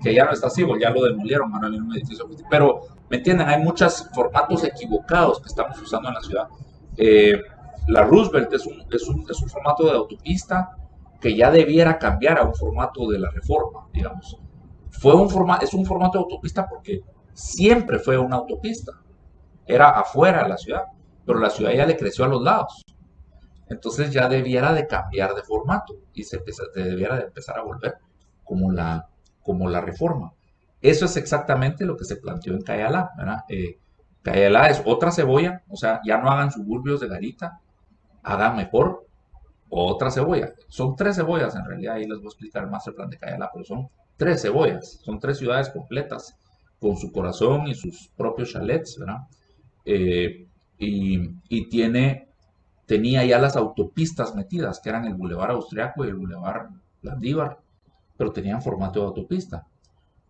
Que ya no está Cibol, ya lo demolieron, ahora en un edificio. Pero, ¿me entienden? Hay muchos formatos equivocados que estamos usando en la ciudad. Eh, la Roosevelt es un formato de autopista que ya debiera cambiar a un formato de la Reforma, digamos. Es un formato de autopista porque siempre fue una autopista. Era afuera de la ciudad, pero la ciudad ya le creció a los lados. Entonces ya debiera de cambiar de formato y se debiera de empezar a volver como la Reforma. Eso es exactamente lo que se planteó en Cayalá, ¿verdad? Cayalá es otra cebolla, o sea, ya no hagan suburbios de garita, hagan mejor otra cebolla. Son 3 cebollas en realidad, ahí les voy a explicar más el plan de Cayala, pero son 3 cebollas, son 3 ciudades completas, con su corazón y sus propios chalets, ¿verdad? Y tenía ya las autopistas metidas, que eran el Boulevard Austriaco y el Boulevard Landívar, pero tenían formato de autopista.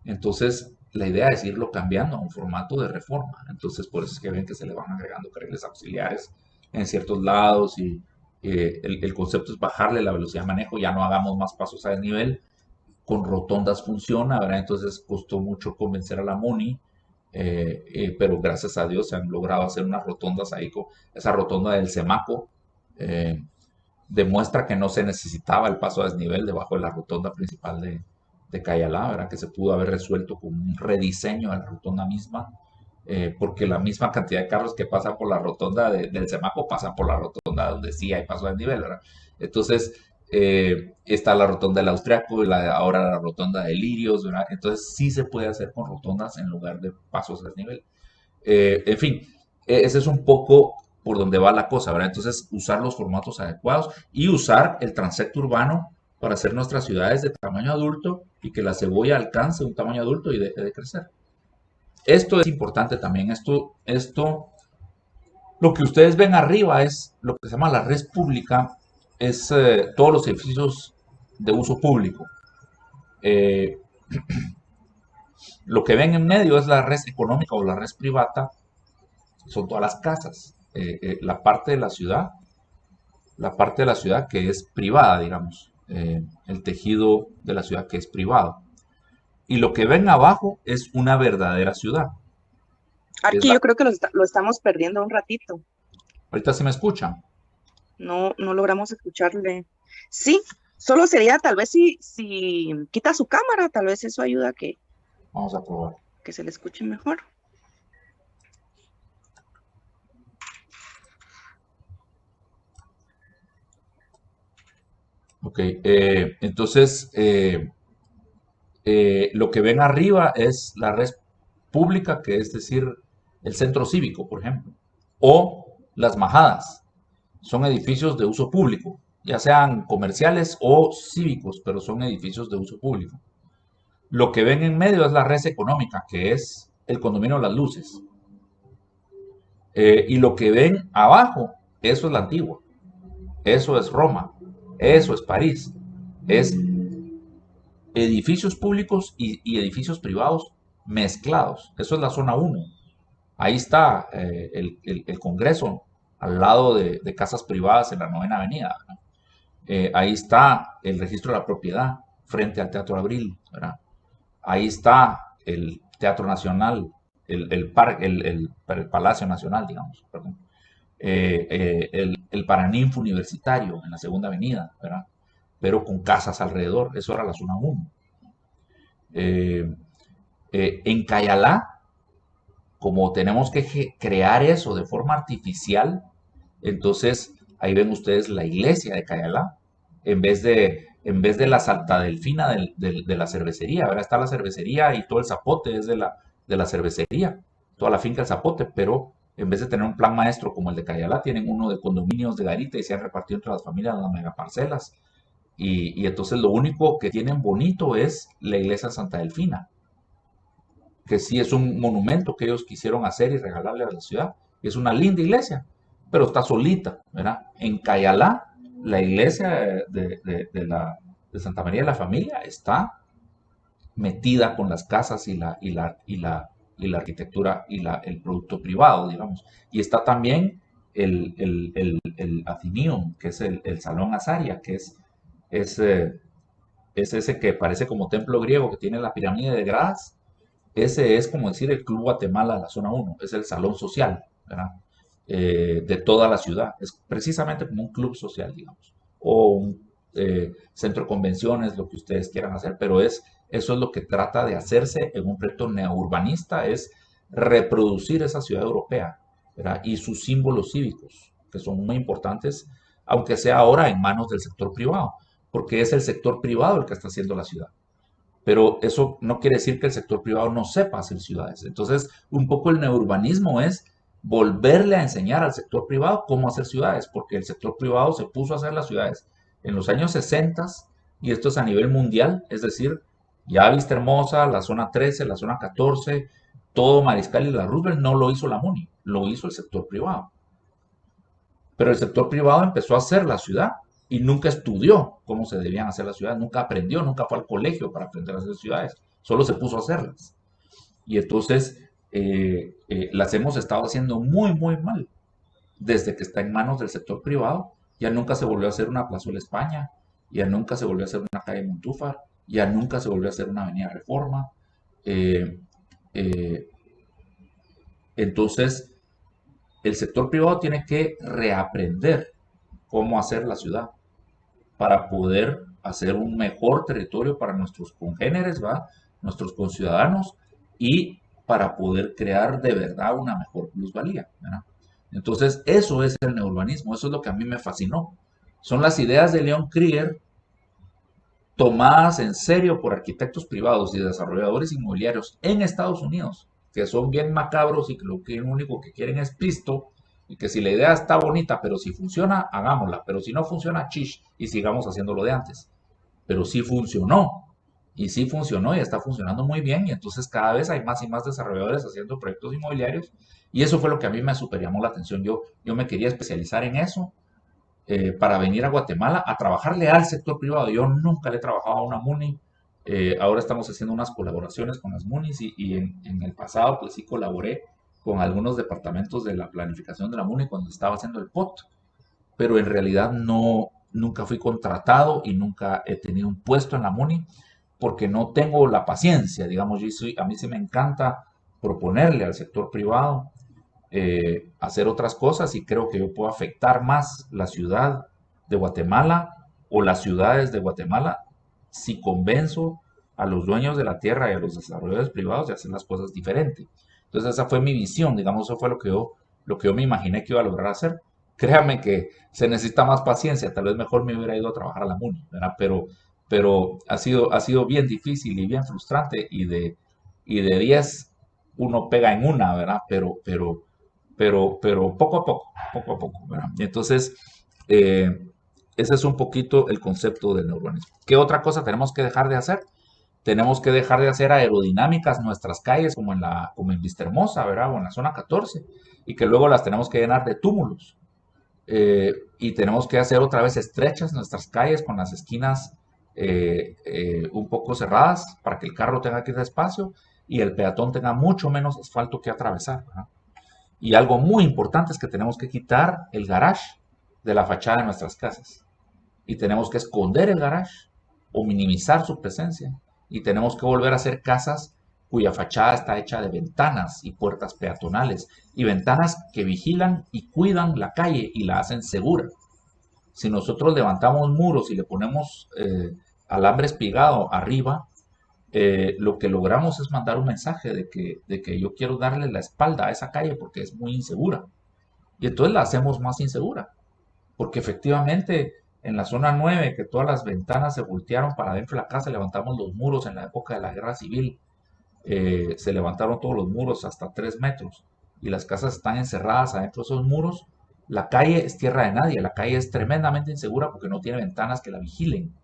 Entonces, la idea es irlo cambiando a un formato de reforma. Entonces, por eso es que ven que se le van agregando carriles auxiliares en ciertos lados y el concepto es bajarle la velocidad de manejo, ya no hagamos más pasos a desnivel. Con rotondas funciona, ¿verdad? Entonces costó mucho convencer a la MONI, pero gracias a Dios se han logrado hacer unas rotondas ahí. Esa rotonda del Semaco demuestra que no se necesitaba el paso a desnivel debajo de la rotonda principal de Cayalá, ¿verdad? Que se pudo haber resuelto con un rediseño de la rotonda misma, porque la misma cantidad de carros que pasan por la rotonda del Semaco pasan por la rotonda donde sí hay paso a desnivel, ¿verdad? Entonces, está la rotonda del Austriaco y ahora la rotonda de Lirios, ¿verdad? Entonces sí se puede hacer con rotondas en lugar de pasos a desnivel. En fin, ese es un poco por donde va la cosa, ¿verdad? Entonces, usar los formatos adecuados y usar el transecto urbano para hacer nuestras ciudades de tamaño adulto y que la cebolla alcance un tamaño adulto y deje de crecer. Esto es importante también. Lo que ustedes ven arriba es lo que se llama la red pública, es todos los edificios de uso público. Eh, lo que ven en medio es la red económica o la red privada, son todas las casas. La parte de la ciudad que es privada, digamos, el tejido de la ciudad que es privado. Y lo que ven abajo es una verdadera ciudad. Arqui, yo creo que lo estamos perdiendo un ratito. Ahorita sí me escuchan. No logramos escucharle. Sí, solo sería tal vez si quita su cámara, tal vez eso ayuda a Vamos a probar. que se le escuche mejor. Ok, entonces lo que ven arriba es la red pública, que es decir, el centro cívico, por ejemplo, o las majadas. Son edificios de uso público, ya sean comerciales o cívicos, pero son edificios de uso público. Lo que ven en medio es la red económica, que es el condominio de las luces. Y lo que ven abajo, eso es la antigua, eso es Roma, eso es París, es edificios públicos y edificios privados mezclados. Eso es la zona 1. Ahí está el Congreso, al lado de casas privadas en la 9ª Avenida. Ahí está el registro de la propiedad frente al Teatro Abril, ¿verdad? Ahí está el Teatro Nacional, el Palacio Nacional, digamos, perdón. El Paraninfo Universitario en la 2ª Avenida, ¿verdad? Pero con casas alrededor. Eso era la zona 1. En Cayalá, como tenemos que crear eso de forma artificial, entonces ahí ven ustedes la iglesia de Cayalá, en vez de la Salta Delfina de la cervecería, ¿verdad? Está la cervecería y todo el zapote es de la cervecería, toda la finca del zapote, pero En vez de tener un plan maestro como el de Cayalá, tienen uno de condominios de garita y se han repartido entre las familias las megaparcelas. Y entonces lo único que tienen bonito es la iglesia Santa Delfina, que sí es un monumento que ellos quisieron hacer y regalarle a la ciudad. Es una linda iglesia, pero está solita, ¿verdad? En Cayalá, la iglesia de Santa María de la Familia está metida con las casas y la arquitectura el producto privado, digamos. Y está también el Athenaeum, que es el Salón Azaria, que es, eh, es ese que parece como templo griego, que tiene la pirámide de gradas. Ese es como decir el Club Guatemala de la zona uno, es el salón social, ¿verdad? De toda la ciudad. Es precisamente como un club social, digamos, o un centro de convenciones, lo que ustedes quieran hacer, pero eso es lo que trata de hacerse en un proyecto neourbanista, es reproducir esa ciudad europea, ¿verdad? Y sus símbolos cívicos, que son muy importantes, aunque sea ahora en manos del sector privado, porque es el sector privado el que está haciendo la ciudad. Pero eso no quiere decir que el sector privado no sepa hacer ciudades. Entonces, un poco el neurbanismo es volverle a enseñar al sector privado cómo hacer ciudades, porque el sector privado se puso a hacer las ciudades en los años 60 y esto es a nivel mundial, es decir, ya Vista Hermosa, la zona 13, la zona 14, todo Mariscal y la Roosevelt no lo hizo la MUNI, lo hizo el sector privado. Pero el sector privado empezó a hacer la ciudad y nunca estudió cómo se debían hacer las ciudades, nunca aprendió, nunca fue al colegio para aprender a hacer ciudades, solo se puso a hacerlas. Y entonces las hemos estado haciendo muy, muy mal. Desde que está en manos del sector privado, ya nunca se volvió a hacer una Plazuela España, ya nunca se volvió a hacer una calle Montúfar, ya nunca se volvió a hacer una avenida Reforma. Eh, eh, entonces, el sector privado tiene que reaprender cómo hacer la ciudad para poder hacer un mejor territorio para nuestros congéneres, ¿va? Nuestros conciudadanos y para poder crear de verdad una mejor plusvalía, ¿verdad? Entonces, eso es el neurbanismo, eso es lo que a mí me fascinó. Son las ideas de Leon Krieger tomadas en serio por arquitectos privados y desarrolladores inmobiliarios en Estados Unidos, que son bien macabros y que lo único que quieren es pisto, y que si la idea está bonita, pero si funciona, hagámosla, pero si no funciona, chish, y sigamos haciendo lo de antes. Pero sí funcionó, y sí funcionó y está funcionando muy bien, y entonces cada vez hay más y más desarrolladores haciendo proyectos inmobiliarios, y eso fue lo que a mí me super llamó la atención. Yo me quería especializar en eso, para venir a Guatemala a trabajarle al sector privado. Yo nunca le he trabajado a una MUNI. Ahora estamos haciendo unas colaboraciones con las MUNIs y en el pasado pues sí colaboré con algunos departamentos de la planificación de la MUNI cuando estaba haciendo el POT, pero en realidad no, nunca fui contratado y nunca he tenido un puesto en la MUNI porque no tengo la paciencia, digamos, a mí sí me encanta proponerle al sector privado hacer otras cosas y creo que yo puedo afectar más la ciudad de Guatemala o las ciudades de Guatemala si convenzo a los dueños de la tierra y a los desarrolladores privados de hacer las cosas diferente. Entonces esa fue mi visión, digamos, eso fue lo que yo me imaginé que iba a lograr hacer. Créame que se necesita más paciencia, tal vez mejor me hubiera ido a trabajar a la MUNI, ¿verdad? Pero ha sido bien difícil y bien frustrante y de 10 uno pega en una, ¿verdad? Pero poco a poco, ¿verdad? Y entonces, eh, ese es un poquito el concepto del urbanismo. ¿Qué otra cosa tenemos que dejar de hacer? Tenemos que dejar de hacer aerodinámicas nuestras calles como en Vista Hermosa, ¿verdad? O en la zona 14, y que luego las tenemos que llenar de túmulos. Y tenemos que hacer otra vez estrechas nuestras calles con las esquinas un poco cerradas para que el carro tenga que ir despacio y el peatón tenga mucho menos asfalto que atravesar, ¿verdad? Y algo muy importante es que tenemos que quitar el garage de la fachada de nuestras casas. Y tenemos que esconder el garage o minimizar su presencia. Y tenemos que volver a hacer casas cuya fachada está hecha de ventanas y puertas peatonales y ventanas que vigilan y cuidan la calle y la hacen segura. Si nosotros levantamos muros y le ponemos alambre espigado arriba, lo que logramos es mandar un mensaje de que yo quiero darle la espalda a esa calle porque es muy insegura. Y entonces la hacemos más insegura. Porque efectivamente en la zona 9, que todas las ventanas se voltearon para adentro de la casa, levantamos los muros en la época de la guerra civil. Se levantaron todos los muros hasta 3 metros. y las casas están encerradas adentro de esos muros, la calle es tierra de nadie, la calle es tremendamente insegura porque no tiene ventanas que la vigilen.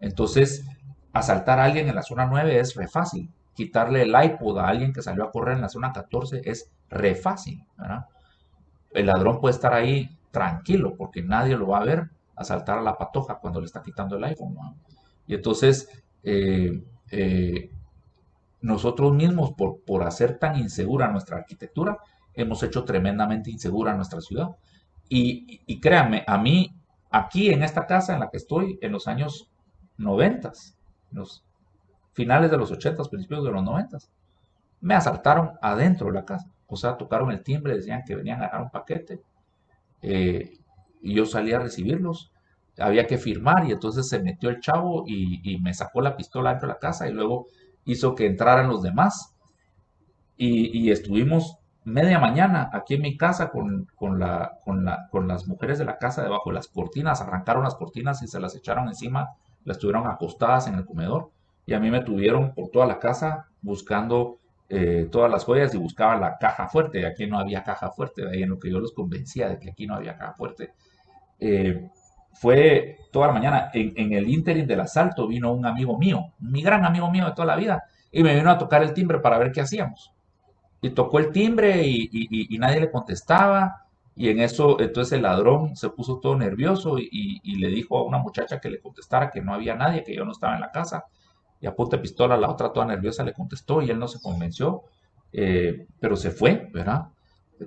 Entonces, asaltar a alguien en la zona 9 es re fácil. Quitarle el iPod a alguien que salió a correr en la zona 14 es re fácil, ¿verdad? El ladrón puede estar ahí tranquilo porque nadie lo va a ver asaltar a la patoja cuando le está quitando el iPhone, ¿no? Y entonces, eh, eh, nosotros mismos, por hacer tan insegura nuestra arquitectura, hemos hecho tremendamente insegura nuestra ciudad. Y créanme, a mí, aquí en esta casa en la que estoy, en los años 90, los finales de los 80, principios de los 90, me asaltaron adentro de la casa. O sea, tocaron el timbre, decían que venían a dejar un paquete. Y yo salí a recibirlos. Había que firmar y entonces se metió el chavo y me sacó la pistola dentro de la casa y luego hizo que entraran los demás y estuvimos media mañana aquí en mi casa con las mujeres de la casa debajo de las cortinas, arrancaron las cortinas y se las echaron encima, las tuvieron acostadas en el comedor y a mí me tuvieron por toda la casa buscando todas las joyas y buscaba la caja fuerte, aquí no había caja fuerte, ahí en lo que yo los convencía de que aquí no había caja fuerte. Eh, Fue toda la mañana. En el ínterin del asalto vino un amigo mío, mi gran amigo mío de toda la vida, y me vino a tocar el timbre para ver qué hacíamos. Y tocó el timbre y nadie le contestaba. Y en eso, entonces el ladrón se puso todo nervioso y le dijo a una muchacha que le contestara que no había nadie, que yo no estaba en la casa. Y a punta de pistola, la otra toda nerviosa le contestó y él no se convenció, pero se fue, ¿verdad?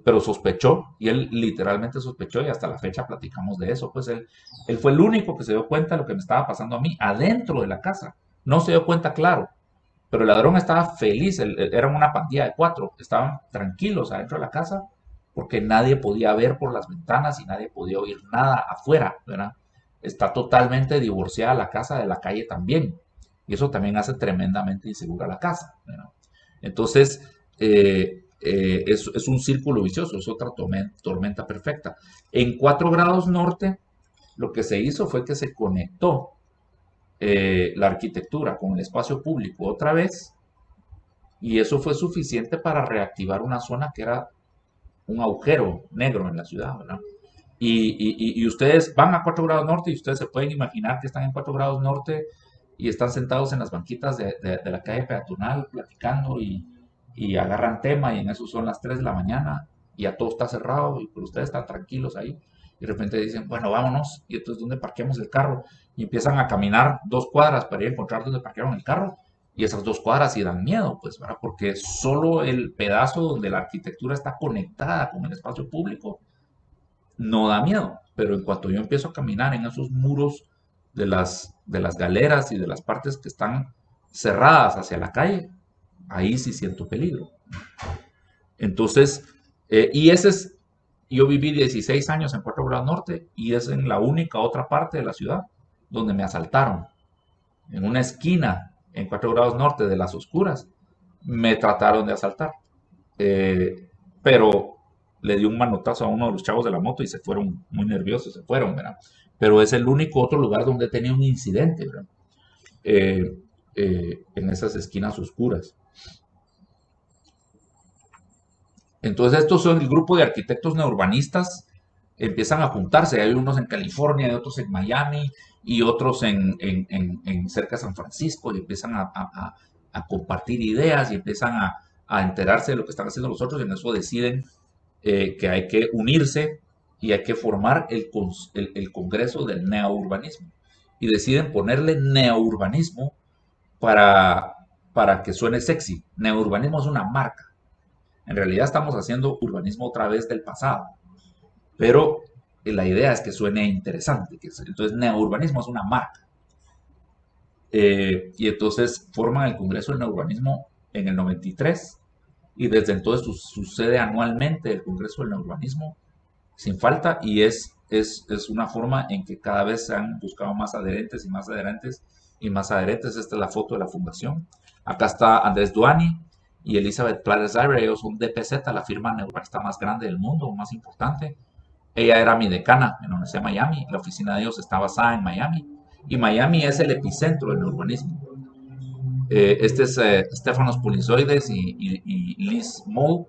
Pero sospechó y él literalmente sospechó y hasta la fecha platicamos de eso. Pues él fue el único que se dio cuenta de lo que me estaba pasando a mí adentro de la casa. No se dio cuenta, claro, pero el ladrón estaba feliz, eran una pandilla de 4, estaban tranquilos adentro de la casa porque nadie podía ver por las ventanas y nadie podía oír nada afuera, ¿verdad? Está totalmente divorciada la casa de la calle también y eso también hace tremendamente insegura la casa, ¿verdad? Entonces, es un círculo vicioso, es otra tormenta perfecta. En 4 grados norte, lo que se hizo fue que se conectó la arquitectura con el espacio público otra vez y eso fue suficiente para reactivar una zona que era un agujero negro en la ciudad, ¿verdad? Y ustedes van a 4 grados norte y ustedes se pueden imaginar que están en 4 grados norte y están sentados en las banquitas de la calle peatonal platicando y agarran tema y en eso son las 3 de la mañana y ya todo está cerrado y pues ustedes están tranquilos ahí y de repente dicen, bueno, vámonos y entonces ¿dónde parqueamos el carro? Y empiezan a caminar 2 cuadras para ir a encontrar dónde parquearon el carro y esas 2 cuadras sí dan miedo, pues, ¿verdad? Porque solo el pedazo donde la arquitectura está conectada con el espacio público no da miedo, pero en cuanto yo empiezo a caminar en esos muros de las galeras y de las partes que están cerradas hacia la calle, ahí sí siento peligro. Entonces, y ese es, yo viví 16 años en 4 grados norte y es en la única otra parte de la ciudad donde me asaltaron. En una esquina en 4 grados norte de las oscuras, me trataron de asaltar. Pero le di un manotazo a uno de los chavos de la moto y se fueron muy nerviosos, se fueron, ¿verdad? Pero es el único otro lugar donde he tenido un incidente, ¿verdad? En esas esquinas oscuras. Entonces estos son el grupo de arquitectos neourbanistas, empiezan a juntarse, hay unos en California, hay otros en Miami y otros en cerca de San Francisco y empiezan a compartir ideas y empiezan a enterarse de lo que están haciendo los otros y en eso deciden que hay que unirse y hay que formar el Congreso del Neourbanismo y deciden ponerle neourbanismo para que suene sexy. Neourbanismo es una marca. En realidad estamos haciendo urbanismo otra vez del pasado, pero la idea es que suene interesante. Entonces, neourbanismo es una marca. Y entonces forman el Congreso del Neourbanismo en el 93 y desde entonces sucede anualmente el Congreso del Neourbanismo sin falta y es una forma en que cada vez se han buscado más adherentes y más adherentes y más adherentes. Esta es la foto de la fundación. Acá está Andrés Duani y Elizabeth Pérez-Zaire, ellos son DPZ, la firma neurbanista más grande del mundo, más importante. Ella era mi decana en la Universidad de Miami, la oficina de ellos está basada en Miami, y Miami es el epicentro del urbanismo. Este es Stefanos Polizoides y Liz Moe,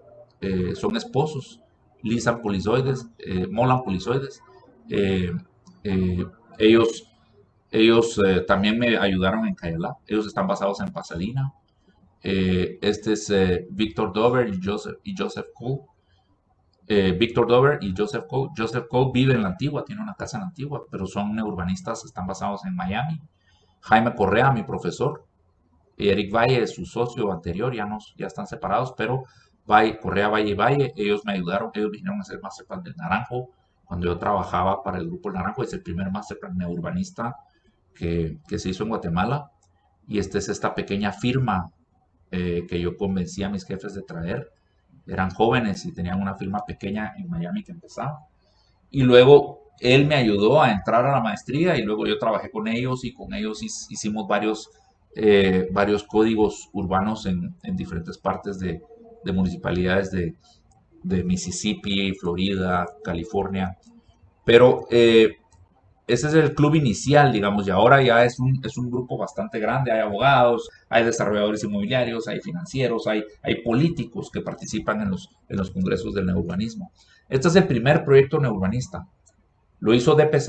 son esposos, Lisan Polizoides, Molan Polizoides. Eh, eh, ellos también me ayudaron en Cayalá. Ellos están basados en Pasadena. Este es Victor Dover y Joseph Cole. Victor Dover y Joseph Cole. Joseph Cole vive en la Antigua, tiene una casa en la Antigua, pero son neurbanistas, están basados en Miami. Jaime Correa, mi profesor, y Eric Valle, su socio anterior, ya están separados, pero Correa, Valle y Valle, ellos me ayudaron, ellos vinieron a hacer Masterplan del Naranjo. Cuando yo trabajaba para el Grupo El Naranjo, es el primer Masterplan neurbanista que se hizo en Guatemala. Y esta es esta pequeña firma que yo convencí a mis jefes de traer. Eran jóvenes y tenían una firma pequeña en Miami que empezaba. Y luego él me ayudó a entrar a la maestría y luego yo trabajé con ellos y con ellos hicimos varios códigos urbanos en diferentes partes de municipalidades de Mississippi, Florida, California. Pero ese es el club inicial, digamos, y ahora ya es un grupo bastante grande. Hay abogados, hay desarrolladores inmobiliarios, hay financieros, hay políticos que participan en los congresos del neurbanismo. Este es el primer proyecto neurbanista. Lo hizo DPZ,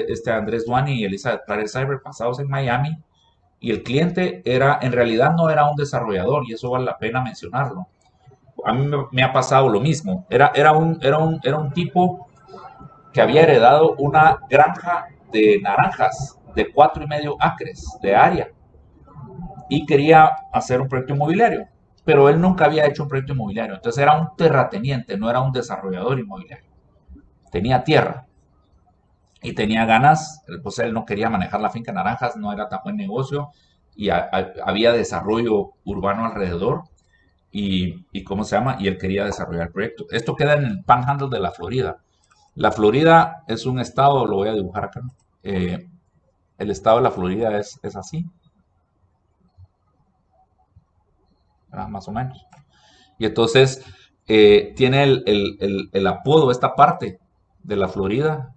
este Andrés Duani y Elizabeth Clare Cyber, pasados en Miami, y el cliente en realidad no era un desarrollador, y eso vale la pena mencionarlo. A mí me ha pasado lo mismo. Era un tipo que había heredado una granja de naranjas de 4,5 acres de área y quería hacer un proyecto inmobiliario, pero él nunca había hecho un proyecto inmobiliario. Entonces era un terrateniente, no era un desarrollador inmobiliario. Tenía tierra y tenía ganas, pues él no quería manejar la finca de naranjas, no era tan buen negocio y había desarrollo urbano alrededor y ¿cómo se llama? Y él quería desarrollar el proyecto. Esto queda en el Panhandle de la Florida. La Florida es un estado, lo voy a dibujar acá. El estado de la Florida es así, ¿verdad? Más o menos. Y entonces tiene el apodo, esta parte de la Florida,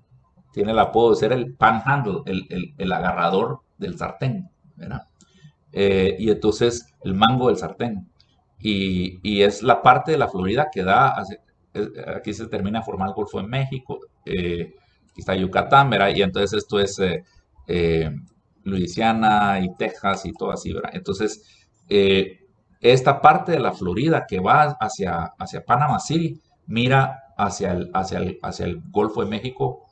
tiene el apodo de ser el panhandle, el agarrador del sartén, ¿verdad? Y entonces el mango del sartén. Y es la parte de la Florida que aquí se termina de formar el Golfo de México, aquí está Yucatán, ¿verdad? Y entonces esto es eh, Luisiana y Texas y todo así, ¿verdad? Entonces, esta parte de la Florida que va hacia Panama City, mira hacia el Golfo de México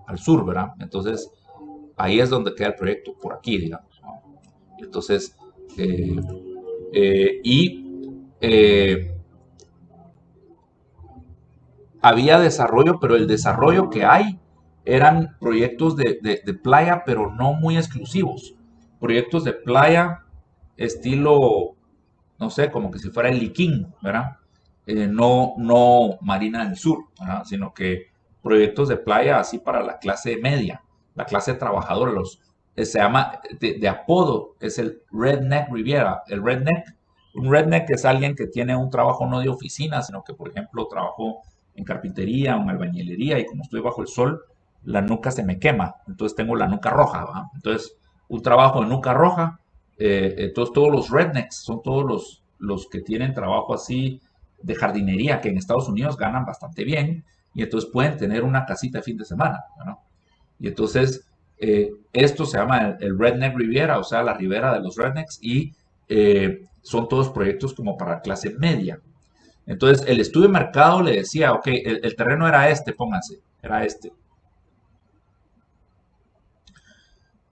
al sur, ¿verdad? Entonces, ahí es donde queda el proyecto, por aquí, digamos, ¿no? Entonces, eh, y había desarrollo, pero el desarrollo que hay eran proyectos de playa, pero no muy exclusivos. Proyectos de playa estilo, no sé, como que si fuera el Liquín, ¿verdad? No Marina del Sur, ¿verdad? Sino que proyectos de playa así para la clase media, la clase trabajadora, se llama, de apodo, es el Redneck Riviera. Un redneck es alguien que tiene un trabajo no de oficina, sino que, por ejemplo, trabajó en carpintería o en albañilería y como estoy bajo el sol, la nuca se me quema, entonces tengo la nuca roja, ¿va? Entonces, un trabajo de nuca roja, entonces todos los rednecks son todos los que tienen trabajo así de jardinería, que en Estados Unidos ganan bastante bien, y entonces pueden tener una casita de fin de semana, ¿no? Y entonces, esto se llama el Redneck Riviera, o sea, la ribera de los rednecks, y son todos proyectos como para clase media. Entonces, el estudio de mercado le decía, ok, el terreno era este, pónganse, era este.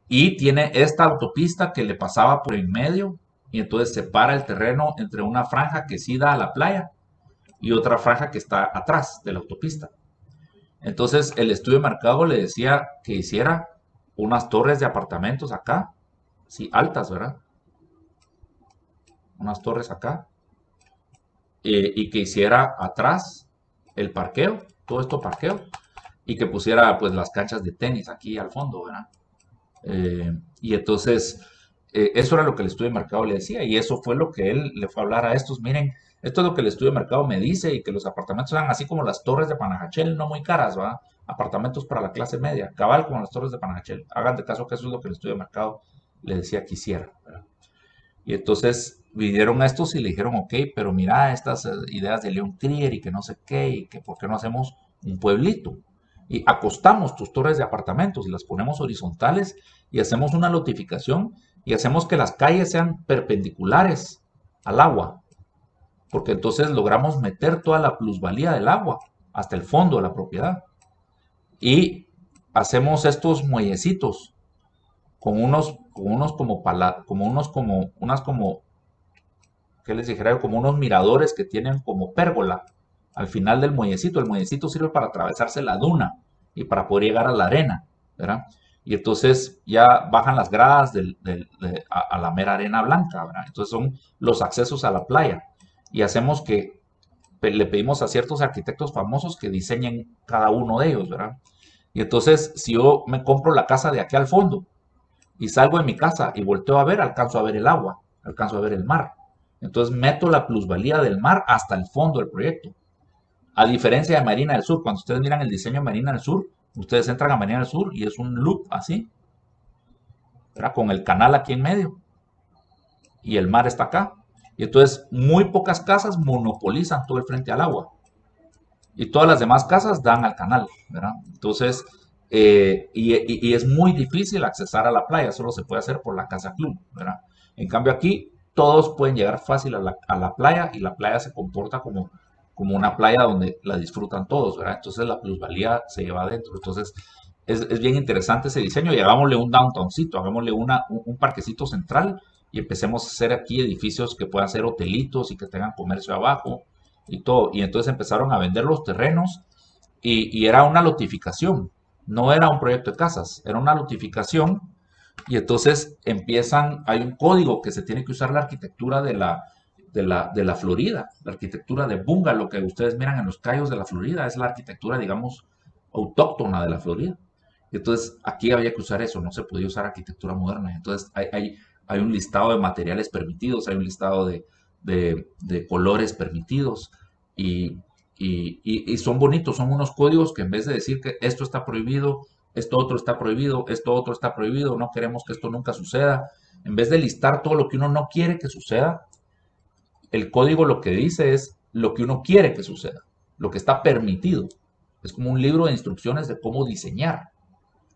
Y tiene esta autopista que le pasaba por en medio, y entonces separa el terreno entre una franja que sí da a la playa y otra franja que está atrás de la autopista. Entonces, el estudio de mercado le decía que hiciera unas torres de apartamentos acá, sí, altas, ¿verdad? Unas torres acá, y que hiciera atrás el parqueo, todo esto parqueo, y que pusiera pues las canchas de tenis aquí al fondo, ¿verdad? Y entonces, eso era lo que el estudio de mercado le decía, y eso fue lo que él le fue a hablar a estos. Miren, esto es lo que el estudio de mercado me dice, y que los apartamentos sean así como las torres de Panajachel, no muy caras, ¿va? Apartamentos para la clase media, cabal como las torres de Panajachel. Hagan de caso que eso es lo que el estudio de mercado le decía que hiciera, ¿verdad? Y entonces vinieron a estos y le dijeron, ok, pero mira estas ideas de Leon Krier y que no sé qué, y que por qué no hacemos un pueblito. Y acostamos tus torres de apartamentos y las ponemos horizontales y hacemos una lotificación y hacemos que las calles sean perpendiculares al agua, porque entonces logramos meter toda la plusvalía del agua hasta el fondo de la propiedad. Y hacemos estos muellecitos con unos como, ¿qué les dijera? Como unos miradores que tienen como pérgola al final del muellecito. El muellecito sirve para atravesarse la duna y para poder llegar a la arena, ¿verdad? Y entonces ya bajan las gradas a la mera arena blanca, ¿verdad? Entonces son los accesos a la playa. Y hacemos que le pedimos a ciertos arquitectos famosos que diseñen cada uno de ellos, ¿verdad? Y entonces, si yo me compro la casa de aquí al fondo y salgo de mi casa y volteo a ver, alcanzo a ver el agua, alcanzo a ver el mar. Entonces meto la plusvalía del mar hasta el fondo del proyecto. A diferencia de Marina del Sur, cuando ustedes miran el diseño de Marina del Sur, ustedes entran a Marina del Sur y es un loop así, ¿verdad? Con el canal aquí en medio y el mar está acá. Y entonces muy pocas casas monopolizan todo el frente al agua. Y todas las demás casas dan al canal, ¿verdad? Entonces, y es muy difícil accesar a la playa, solo se puede hacer por la casa club, ¿verdad? En cambio aquí todos pueden llegar fácil a la playa y la playa se comporta como una playa donde la disfrutan todos, ¿verdad? Entonces la plusvalía se lleva adentro. Entonces es bien interesante ese diseño y hagámosle un downtowncito, hagámosle un parquecito central y empecemos a hacer aquí edificios que puedan ser hotelitos y que tengan comercio abajo y todo. Y entonces empezaron a vender los terrenos y era una lotificación, no era un proyecto de casas, era una lotificación. Y entonces hay un código que se tiene que usar la arquitectura de la Florida, la arquitectura de bungalow que ustedes miran en los callos de la Florida, es la arquitectura, digamos, autóctona de la Florida. Y entonces aquí había que usar eso, no se podía usar arquitectura moderna. Entonces hay un listado de materiales permitidos, hay un listado de colores permitidos y, y son bonitos, son unos códigos que en vez de decir que esto está prohibido, esto otro está prohibido, esto otro está prohibido, no queremos que esto nunca suceda, en vez de listar todo lo que uno no quiere que suceda, el código lo que dice es lo que uno quiere que suceda, lo que está permitido. Es como un libro de instrucciones de cómo diseñar.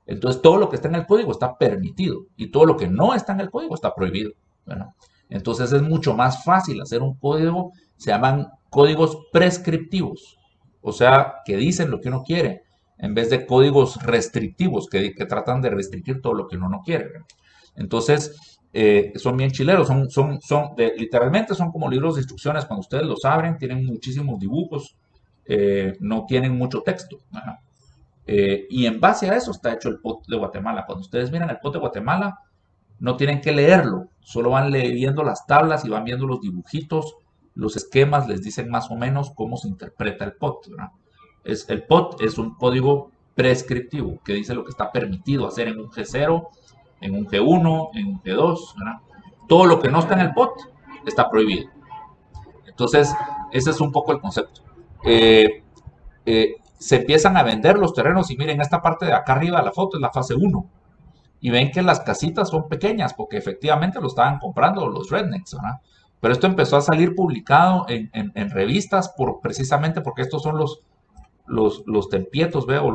Entonces todo lo que está en el código está permitido y todo lo que no está en el código está prohibido. Bueno, entonces es mucho más fácil hacer un código, se llaman códigos prescriptivos, o sea, que dicen lo que uno quiere, en vez de códigos restrictivos que tratan de restringir todo lo que uno no quiere. Entonces, son bien chileros, literalmente son como libros de instrucciones, cuando ustedes los abren, tienen muchísimos dibujos, no tienen mucho texto. Ajá. Y en base a eso está hecho el POT de Guatemala. Cuando ustedes miran el POT de Guatemala, no tienen que leerlo, solo van leyendo las tablas y van viendo los dibujitos, los esquemas, les dicen más o menos cómo se interpreta el POT, ¿verdad? El POT es un código prescriptivo que dice lo que está permitido hacer en un G0, en un G1, en un G2, ¿verdad? Todo lo que no está en el POT está prohibido. Entonces, ese es un poco el concepto. Se empiezan a vender los terrenos y miren, esta parte de acá arriba de la foto es la fase 1 y ven que las casitas son pequeñas porque efectivamente lo estaban comprando los rednecks, ¿verdad? Pero esto empezó a salir publicado en revistas precisamente porque estos son los tempietos, veo,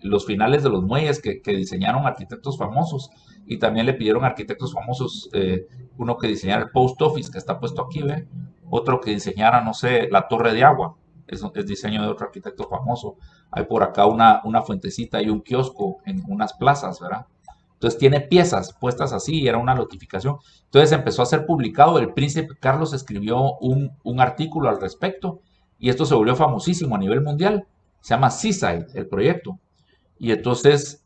los finales de los muelles que diseñaron arquitectos famosos y también le pidieron a arquitectos famosos, uno que diseñara el post office que está puesto aquí, ¿ve? Otro que diseñara, no sé, la torre de agua, es diseño de otro arquitecto famoso. Hay por acá una fuentecita y un kiosco en unas plazas, ¿verdad? Entonces tiene piezas puestas así y era una notificación. Entonces empezó a ser publicado, el príncipe Carlos escribió un artículo al respecto y esto se volvió famosísimo a nivel mundial. Se llama Seaside, el proyecto. Y entonces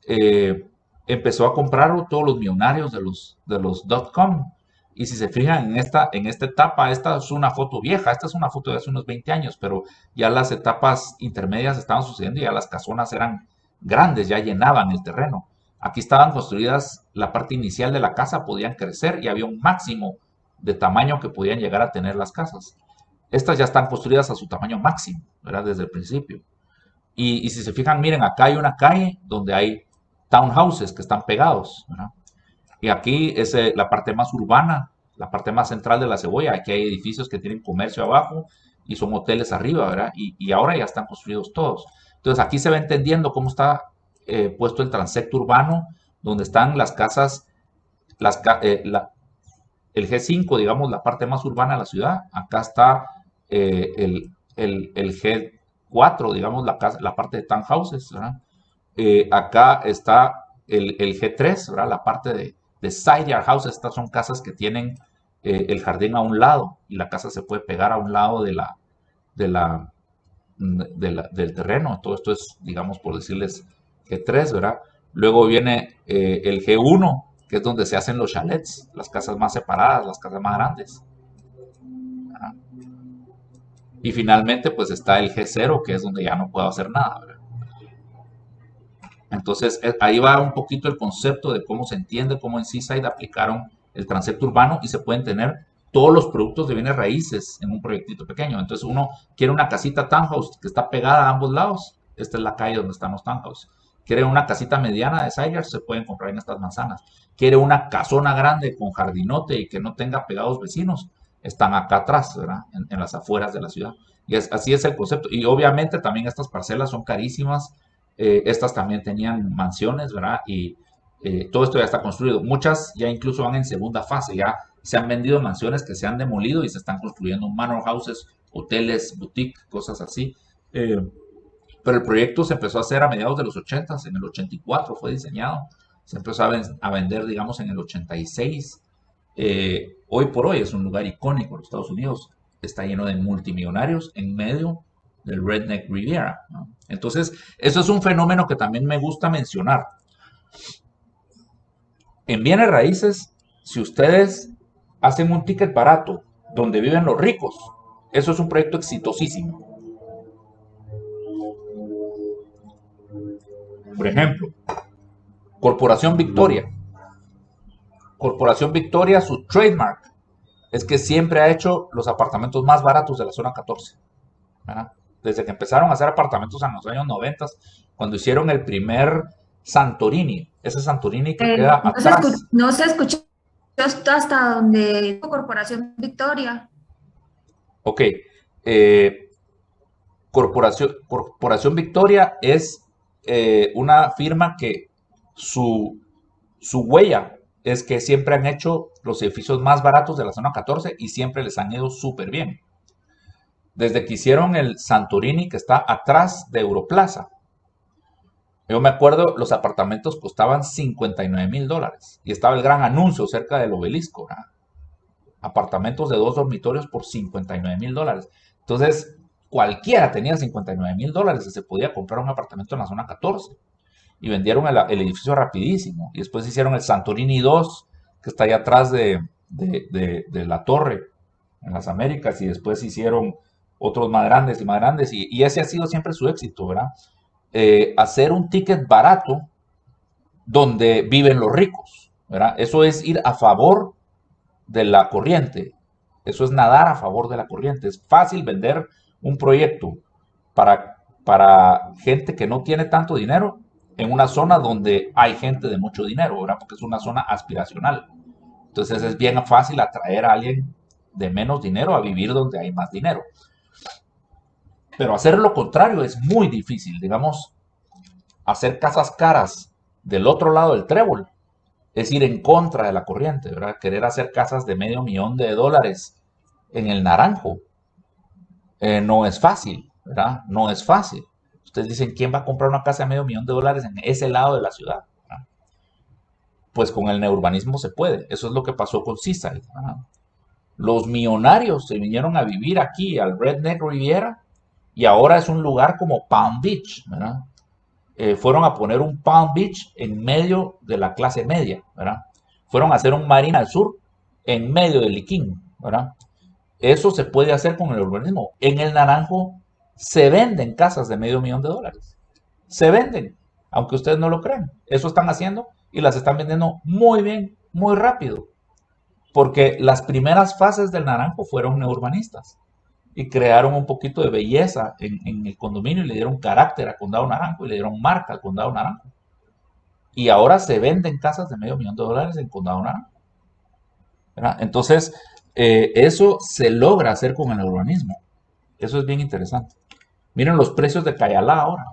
empezó a comprarlo todos los millonarios de los .com. Y si se fijan en esta etapa, esta es una foto vieja, esta es una foto de hace unos 20 años, pero ya las etapas intermedias estaban sucediendo y ya las casonas eran grandes, ya llenaban el terreno. Aquí estaban construidas, la parte inicial de la casa podían crecer y había un máximo de tamaño que podían llegar a tener las casas. Estas ya están construidas a su tamaño máximo, ¿verdad? Desde el principio. Y si se fijan, miren, acá hay una calle donde hay townhouses que están pegados, ¿verdad? Y aquí es la parte más urbana, la parte más central de La Cebolla. Aquí hay edificios que tienen comercio abajo y son hoteles arriba, ¿verdad? Y ahora ya están construidos todos. Entonces aquí se va entendiendo cómo está puesto el transecto urbano, donde están las casas, el G5, digamos, la parte más urbana de la ciudad. Acá está el G4, digamos, la parte de townhouses, ¿verdad? Acá está el G3, ¿verdad? La parte de side yard houses. Estas son casas que tienen el jardín a un lado y la casa se puede pegar a un lado de la, del terreno. Todo esto es, digamos, por decirles G3, ¿verdad? Luego viene el G1, que es donde se hacen los chalets, las casas más separadas, las casas más grandes, ¿verdad? Y finalmente, pues está el G0, que es donde ya no puedo hacer nada, ¿verdad? Entonces, ahí va un poquito el concepto de cómo se entiende, cómo en Seaside aplicaron el transecto urbano y se pueden tener todos los productos de bienes raíces en un proyectito pequeño. Entonces, uno quiere una casita townhouse que está pegada a ambos lados. Esta es la calle donde están los townhouse. Quiere una casita mediana de sideyards, se pueden comprar en estas manzanas. Quiere una casona grande con jardinote y que no tenga pegados vecinos, están acá atrás, ¿verdad? En las afueras de la ciudad. Y así es el concepto. Y obviamente también estas parcelas son carísimas. Estas también tenían mansiones, ¿verdad? Y todo esto ya está construido. Muchas ya incluso van en segunda fase, ya se han vendido mansiones que se han demolido y se están construyendo manor houses, hoteles, boutique, cosas así. Pero el proyecto se empezó a hacer a mediados de los 80, en el 84 fue diseñado. Se empezó a vender, digamos, en el 86. Hoy por hoy es un lugar icónico en los Estados Unidos. Está lleno de multimillonarios en medio del Redneck Riviera, ¿no? Entonces, eso es un fenómeno que también me gusta mencionar. En bienes raíces, si ustedes hacen un ticket barato donde viven los ricos, eso es un proyecto exitosísimo. Por ejemplo, Corporación Victoria. Corporación Victoria, su trademark es que siempre ha hecho los apartamentos más baratos de la zona 14, ¿verdad? Desde que empezaron a hacer apartamentos en los años 90, cuando hicieron el primer Santorini, ese Santorini que queda atrás. No se escuchó hasta donde dijo Corporación Victoria. Ok, Corporación Victoria es una firma que su huella es que siempre han hecho los edificios más baratos de la zona 14 y siempre les han ido súper bien. Desde que hicieron el Santorini, que está atrás de Europlaza, yo me acuerdo, los apartamentos costaban $59,000 y estaba el gran anuncio cerca del obelisco, ¿verdad? Apartamentos de 2 dormitorios por $59,000. Entonces, cualquiera tenía $59,000 y se podía comprar un apartamento en la zona 14. Y vendieron el edificio rapidísimo. Y después hicieron el Santorini 2, que está allá atrás de la torre en las Américas. Y después hicieron otros más grandes y más grandes. Y ese ha sido siempre su éxito, ¿verdad? Hacer un ticket barato donde viven los ricos, ¿verdad? Eso es ir a favor de la corriente. Eso es nadar a favor de la corriente. Es fácil vender un proyecto para gente que no tiene tanto dinero en una zona donde hay gente de mucho dinero, ¿verdad? Porque es una zona aspiracional. Entonces es bien fácil atraer a alguien de menos dinero a vivir donde hay más dinero. Pero hacer lo contrario es muy difícil. Digamos, hacer casas caras del otro lado del trébol es ir en contra de la corriente, ¿verdad? Querer hacer casas de $500,000 en el Naranjo no es fácil, ¿verdad? No es fácil. Ustedes dicen, ¿quién va a comprar una casa de $500,000 en ese lado de la ciudad? ¿Verdad? Pues con el neurbanismo se puede. Eso es lo que pasó con Seaside, ¿verdad? Los millonarios se vinieron a vivir aquí al Redneck Riviera y ahora es un lugar como Palm Beach, ¿verdad? Fueron a poner un Palm Beach en medio de la clase media, ¿verdad? Fueron a hacer un Marina al Sur en medio del Liquín, ¿verdad? Eso se puede hacer con el urbanismo. En el Naranjo se venden casas de $500,000. Se venden, aunque ustedes no lo crean. Eso están haciendo y las están vendiendo muy bien, muy rápido. Porque las primeras fases del Naranjo fueron neurbanistas y crearon un poquito de belleza en el condominio y le dieron carácter al Condado Naranjo y le dieron marca al Condado Naranjo. y ahora se venden casas de $500,000 en Condado Naranja, ¿verdad? Entonces, eso se logra hacer con el urbanismo. Eso es bien interesante. Miren los precios de Cayalá ahora.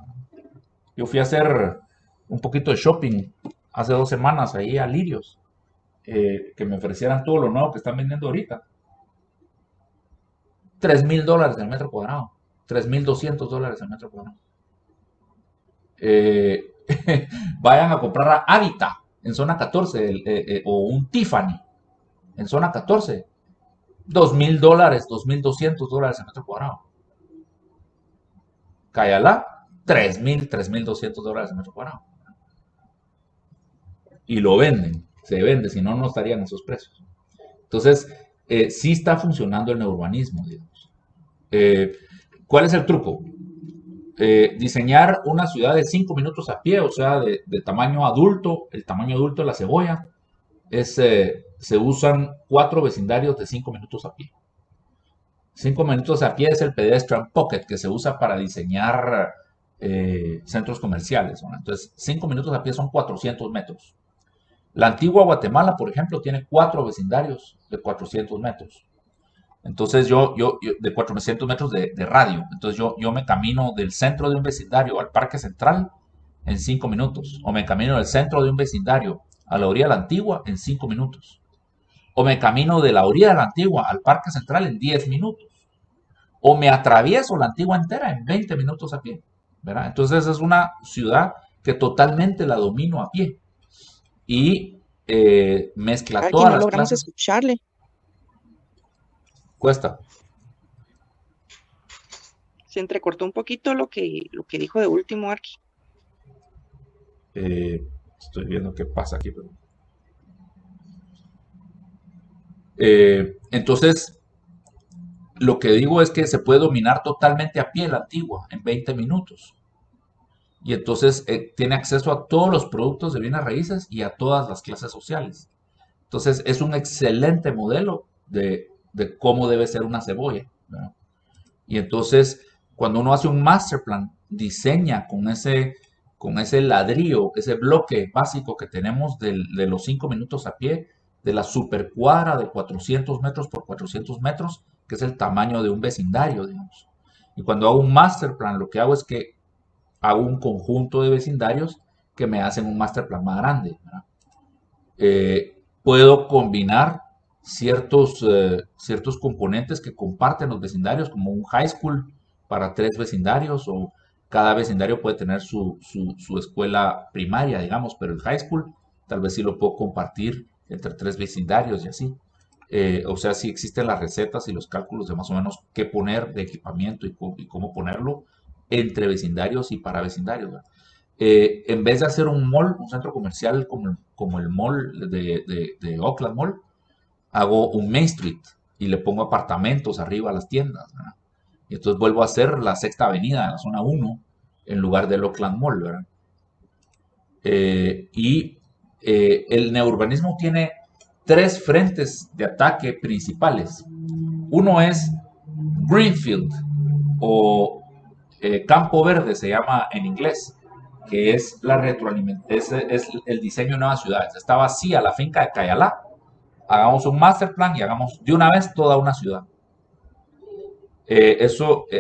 Yo fui a hacer un poquito de shopping hace 2 semanas ahí a Lirios, que me ofrecieran todo lo nuevo que están vendiendo ahorita. $3,000 el metro cuadrado. $3,200 el metro cuadrado. Eh, Vayan a comprar a Habitat en zona 14 o un Tiffany en zona 14. $2,000, $2,200 el metro cuadrado. Cayalá, $3,200 el metro cuadrado. Y lo venden, se vende, si no, no estarían esos precios. Entonces, sí está funcionando el neurbanismo, digamos. ¿Cuál es el truco? Diseñar una ciudad de 5 minutos a pie, o sea, de tamaño adulto, el tamaño adulto de la cebolla, se usan 4 vecindarios de 5 minutos a pie. 5 minutos a pie es el pedestrian pocket que se usa para diseñar centros comerciales, ¿no? Entonces, 5 minutos a pie son 400 metros. La antigua Guatemala, por ejemplo, tiene 4 vecindarios de 400 metros. Entonces de 400 metros de radio. Entonces yo me camino del centro de un vecindario al Parque Central en 5 minutos. O me camino del centro de un vecindario a la orilla de la Antigua en 5 minutos. O me camino de la orilla de la Antigua al Parque Central en 10 minutos. O me atravieso la Antigua entera en 20 minutos a pie, ¿verdad? Entonces es una ciudad que totalmente la domino a pie. Y mezcla Aquí todas no las logramos clases. escucharle. Cuesta. Se entrecortó un poquito lo que dijo de último, Arqui. Estoy viendo qué pasa aquí. Entonces, lo que digo es que se puede dominar totalmente a pie la Antigua en 20 minutos. Y entonces tiene acceso a todos los productos de bienes raíces y a todas las clases sociales. Entonces, es un excelente modelo de cómo debe ser una cebolla, ¿verdad? Y entonces, cuando uno hace un master plan, diseña con ese ladrillo, ese bloque básico que tenemos de los 5 minutos a pie, de la supercuadra de 400 metros por 400 metros, que es el tamaño de un vecindario, digamos. Y cuando hago un master plan, lo que hago es que hago un conjunto de vecindarios que me hacen un master plan más grande, ¿verdad? Puedo combinar ciertos componentes que comparten los vecindarios, como un high school para 3 vecindarios, o cada vecindario puede tener su escuela primaria, digamos, pero el high school tal vez sí lo puedo compartir entre 3 vecindarios y así. O sea, sí existen las recetas y los cálculos de más o menos qué poner de equipamiento y cómo ponerlo entre vecindarios y para vecindarios, ¿verdad? En vez de hacer un mall, un centro comercial como el mall de Oakland Mall, hago un Main Street y le pongo apartamentos arriba a las tiendas, ¿verdad? Y entonces vuelvo a hacer la Sexta Avenida en la zona 1 en lugar del Oakland Mall, ¿verdad? El neurbanismo tiene 3 frentes de ataque principales. Uno es Greenfield o campo verde, se llama en inglés, que es la retroalimentación, es el diseño de nuevas ciudades. Está vacía la finca de Cayalá, hagamos un master plan y hagamos de una vez toda una ciudad.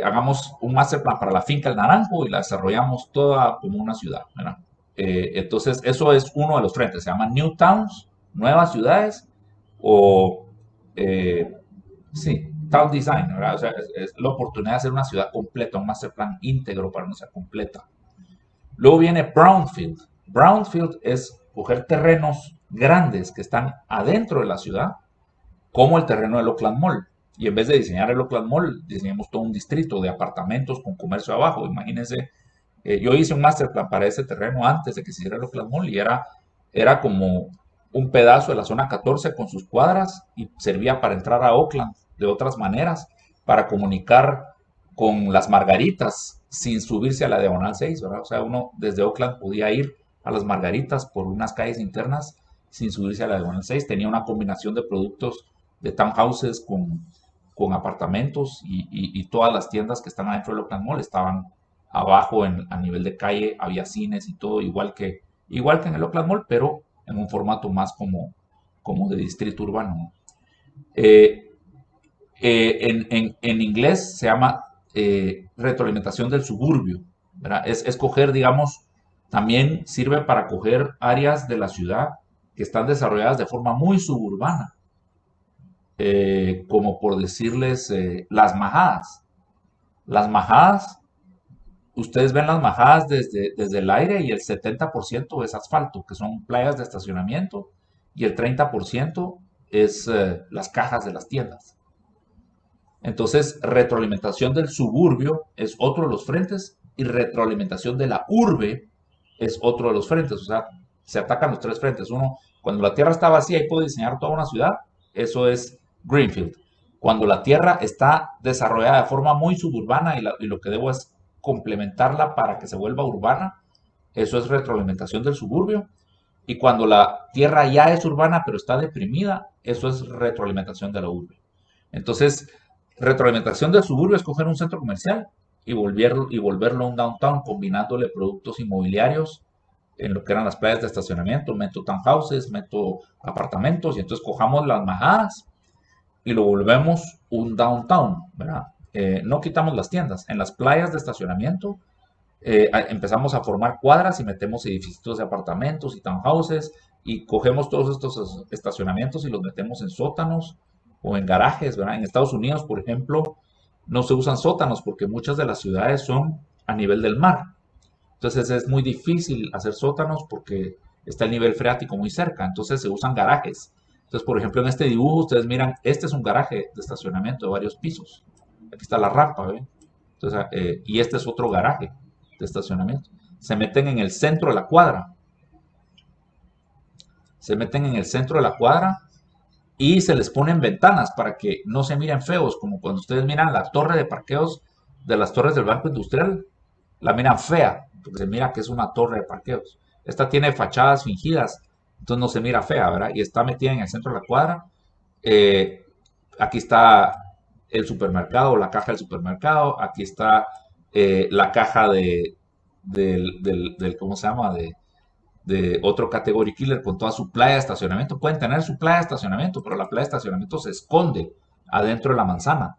Hagamos un master plan para la finca El Naranjo y la desarrollamos toda como una ciudad, ¿verdad? Entonces, eso es uno de los frentes, se llama New Towns, nuevas ciudades, o sí, Town Design, ¿verdad? O sea, es la oportunidad de hacer una ciudad completa, un master plan íntegro para una ciudad completa. Luego viene Brownfield. Brownfield es coger terrenos grandes que están adentro de la ciudad, como el terreno del Oakland Mall. Y en vez de diseñar el Oakland Mall, diseñamos todo un distrito de apartamentos con comercio abajo. Imagínense, yo hice un master plan para ese terreno antes de que se hiciera el Oakland Mall y era como un pedazo de la zona 14 con sus cuadras y servía para entrar a Oakland de otras maneras, para comunicar con las Margaritas sin subirse a la Diagonal 6, ¿verdad? O sea, uno desde Oakland podía ir a las Margaritas por unas calles internas sin subirse a la Diagonal 6. Tenía una combinación de productos de townhouses con apartamentos y todas las tiendas que están adentro del Oakland Mall estaban abajo a nivel de calle, había cines y todo, igual que igual que en el Oakland Mall, pero en un formato más como de distrito urbano. Eh, en inglés se llama retroalimentación del suburbio, ¿verdad? Es coger, digamos, también sirve para coger áreas de la ciudad que están desarrolladas de forma muy suburbana, como por decirles las majadas. Las majadas, ustedes ven las majadas desde el aire y el 70% es asfalto, que son playas de estacionamiento, y el 30% es las cajas de las tiendas. Entonces, retroalimentación del suburbio es otro de los frentes y retroalimentación de la urbe es otro de los frentes. O sea, se atacan los tres frentes. Uno, cuando la tierra está vacía y puedo diseñar toda una ciudad, eso es Greenfield. Cuando la tierra está desarrollada de forma muy suburbana y lo que debo es complementarla para que se vuelva urbana, eso es retroalimentación del suburbio. Y cuando la tierra ya es urbana pero está deprimida, eso es retroalimentación de la urbe. Entonces, retroalimentación del suburbio es coger un centro comercial y volverlo un downtown combinándole productos inmobiliarios en lo que eran las playas de estacionamiento, meto townhouses, meto apartamentos, y entonces cojamos las majadas y lo volvemos un downtown, ¿verdad? No quitamos las tiendas. En las playas de estacionamiento empezamos a formar cuadras y metemos edificios de apartamentos y townhouses y cogemos todos estos estacionamientos y los metemos en sótanos o en garajes, ¿verdad? En Estados Unidos, por ejemplo, no se usan sótanos porque muchas de las ciudades son a nivel del mar. Entonces es muy difícil hacer sótanos porque está el nivel freático muy cerca. Entonces se usan garajes. Entonces, por ejemplo, en este dibujo ustedes miran, este es un garaje de estacionamiento de varios pisos. Aquí está la rampa, ¿ven? Entonces, y este es otro garaje de estacionamiento. Se meten en el centro de la cuadra. Se meten en el centro de la cuadra y se les ponen ventanas para que no se miren feos, como cuando ustedes miran la torre de parqueos de las torres del Banco Industrial, la miran fea, porque se mira que es una torre de parqueos. Esta tiene fachadas fingidas, entonces no se mira fea, ¿verdad? Y está metida en el centro de la cuadra. Aquí está el supermercado, la caja del supermercado, aquí está la caja ¿cómo se llama? De otro category killer con toda su playa de estacionamiento. Pueden tener su playa de estacionamiento, pero la playa de estacionamiento se esconde adentro de la manzana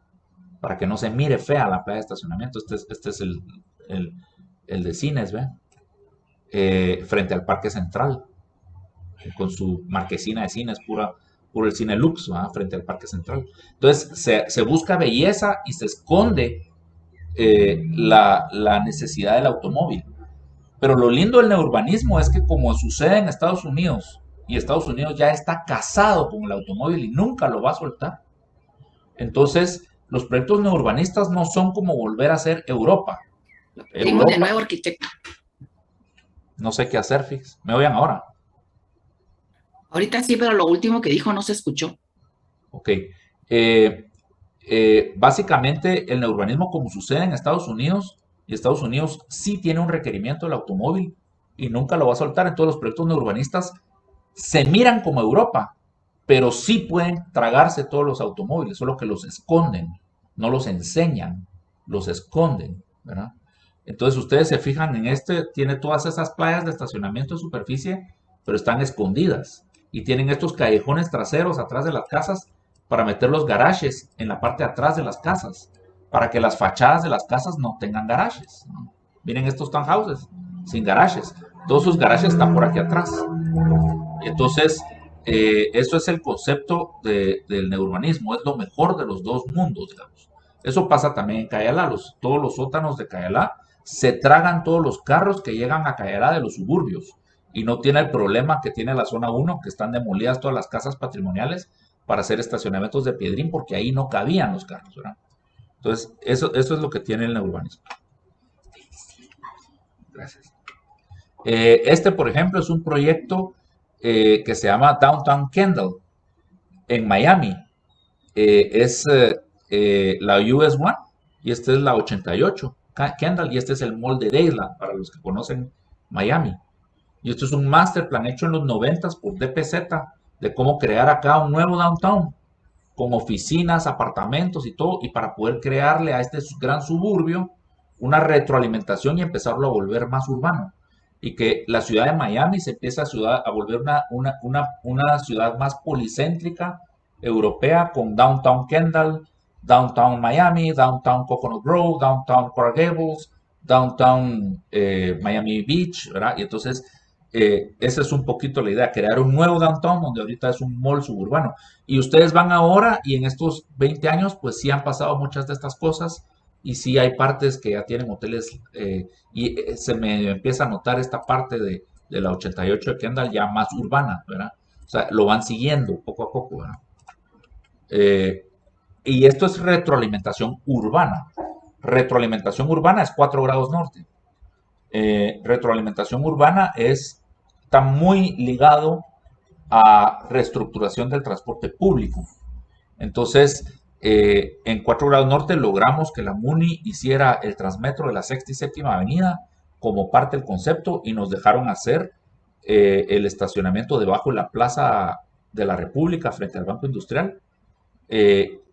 para que no se mire fea la playa de estacionamiento. Este es el de cines, ¿ve? Frente al Parque Central, con su marquesina de cines, puro el cine Lux, ¿va? Frente al Parque Central. Entonces se busca belleza y se esconde la necesidad del automóvil. Pero lo lindo del neurbanismo es que como sucede en Estados Unidos, y Estados Unidos ya está casado con el automóvil y nunca lo va a soltar, entonces los proyectos neurbanistas no son como volver a ser Europa. Tengo de nuevo, arquitecto. No sé qué hacer, fix. ¿Me oyen ahora? Ahorita sí, pero lo último que dijo no se escuchó. Ok. Básicamente el neurbanismo como sucede en Estados Unidos, y Estados Unidos sí tiene un requerimiento del automóvil y nunca lo va a soltar. En todos los proyectos neurbanistas se miran como Europa, pero sí pueden tragarse todos los automóviles, solo que los esconden, no los enseñan, los esconden, ¿verdad? Entonces ustedes se fijan en tiene todas esas playas de estacionamiento de superficie, pero están escondidas. Y tienen estos callejones traseros atrás de las casas para meter los garajes en la parte de atrás de las casas, para que las fachadas de las casas no tengan garajes, ¿no? Miren estos townhouses sin garajes. Todos sus garajes están por aquí atrás. Entonces, eso es el concepto del neurbanismo. Es lo mejor de los dos mundos, digamos. Eso pasa también en Cayalá. Todos los sótanos de Cayalá se tragan todos los carros que llegan a Cayalá de los suburbios. Y no tiene el problema que tiene la zona 1, que están demolidas todas las casas patrimoniales para hacer estacionamientos de piedrín, porque ahí no cabían los carros, ¿verdad? Entonces, eso es lo que tiene el neurbanismo. Gracias. Por ejemplo, es un proyecto que se llama Downtown Kendall en Miami. Es la US One y esta es la 88 Kendall, y este es el mall de Dayland para los que conocen Miami. Y esto es un master plan hecho en los 90s por DPZ de cómo crear acá un nuevo downtown con oficinas, apartamentos y todo, y para poder crearle a este gran suburbio una retroalimentación y empezarlo a volver más urbano. y que la ciudad de Miami se empieza a volver una ciudad más policéntrica, europea, con Downtown Kendall, Downtown Miami, Downtown Coconut Grove, Downtown Coral Gables, Downtown Miami Beach, ¿verdad? Y entonces, esa es un poquito la idea, crear un nuevo downtown donde ahorita es un mall suburbano. Y ustedes van ahora y en estos 20 años, pues sí han pasado muchas de estas cosas y sí hay partes que ya tienen hoteles se me empieza a notar esta parte de la 88 de Kendall ya más urbana, ¿verdad? O sea, lo van siguiendo poco a poco, ¿verdad? Y esto es retroalimentación urbana. Retroalimentación urbana es 4 grados norte. Retroalimentación urbana está muy ligado a reestructuración del transporte público. Entonces, en 4 grados norte logramos que la MUNI hiciera el Transmetro de la Sexta y Séptima Avenida como parte del concepto y nos dejaron hacer el estacionamiento debajo de la Plaza de la República frente al Banco Industrial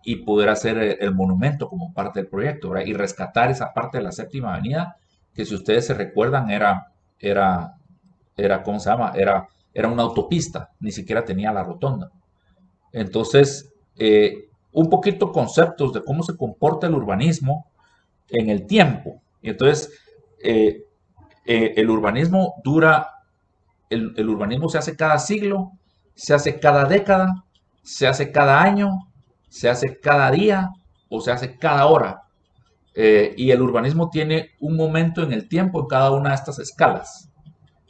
y poder hacer el monumento como parte del proyecto, ¿verdad? Y rescatar esa parte de la Séptima Avenida que, si ustedes se recuerdan, ¿cómo se llama? Era una autopista, ni siquiera tenía la rotonda. Entonces, un poquito conceptos de cómo se comporta el urbanismo en el tiempo. Y entonces, el urbanismo el urbanismo se hace cada siglo, se hace cada década, se hace cada año, se hace cada día o se hace cada hora. Y el urbanismo tiene un momento en el tiempo en cada una de estas escalas.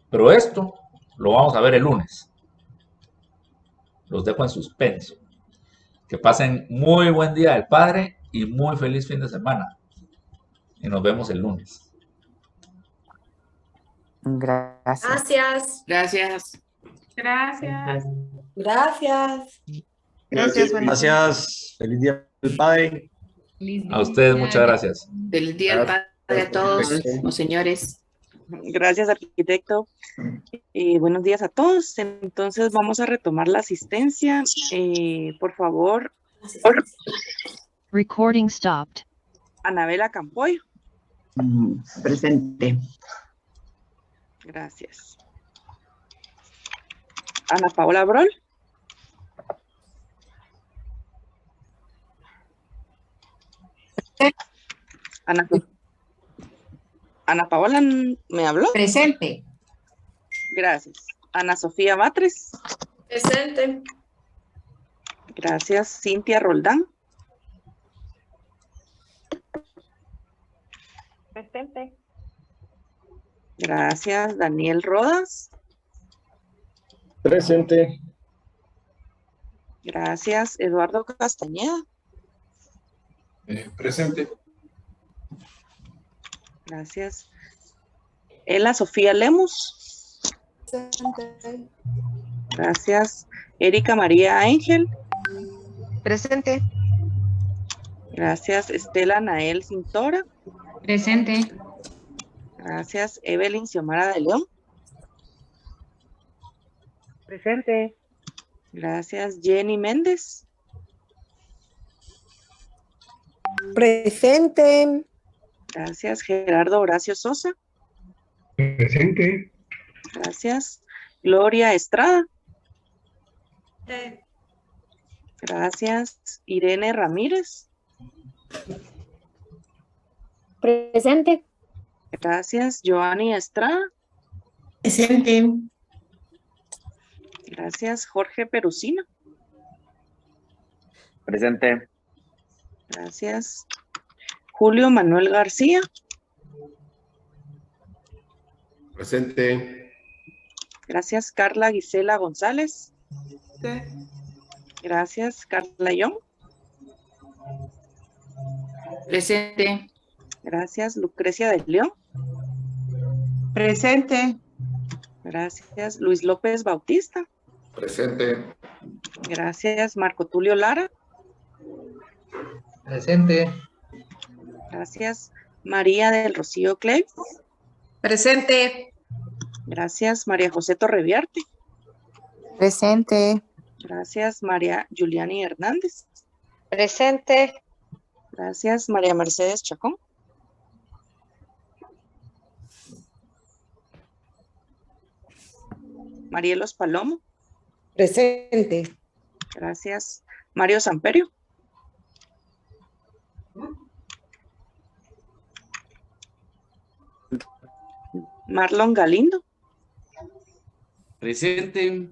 Pero esto lo vamos a ver el lunes. Los dejo en suspenso. Que pasen muy buen día del Padre y muy feliz fin de semana. Y nos vemos el lunes. Gracias. Gracias. Gracias. Gracias. Gracias. Gracias, buenos días. Gracias. Feliz día del Padre. A ustedes muchas gracias. Feliz día del Padre a todos los señores. Gracias, arquitecto. Buenos días a todos. Entonces vamos a retomar la asistencia. Por favor, Recording stopped. Anabela Campoy. Presente. Gracias. Ana Paola Brol. Ana Paola, ¿me habló? Presente. Gracias. Ana Sofía Batres. Presente. Gracias. Cintia Roldán. Presente. Gracias. Daniel Rodas. Presente. Gracias. Eduardo Castañeda. Presente. Gracias. Ela Sofía Lemus. Presente. Gracias. Erika María Ángel. Presente. Gracias. Estela Nael Cintora. Presente. Gracias. Evelyn Xiomara de León. Presente. Gracias. Jenny Méndez. Presente. Gracias. Gerardo Horacio Sosa. Presente. Gracias. Gloria Estrada. Gracias. Irene Ramírez. Presente. Gracias. Joanny Estrada. Presente. Gracias. Jorge Perucina. Presente. Gracias. Julio Manuel García. Presente. Gracias. Carla Gisela González. Gracias. Carla Young. Presente. Gracias. Lucrecia de León. Presente. Gracias. Luis López Bautista. Presente. Gracias. Marco Tulio Lara. Presente. Gracias. María del Rocío Cleves. Presente. Gracias. María José Torreviarte. Presente. Gracias. María Juliani Hernández. Presente. Gracias. María Mercedes Chacón. Marielos Palomo. Presente. Gracias. Mario Samperio. Marlon Galindo. Presente.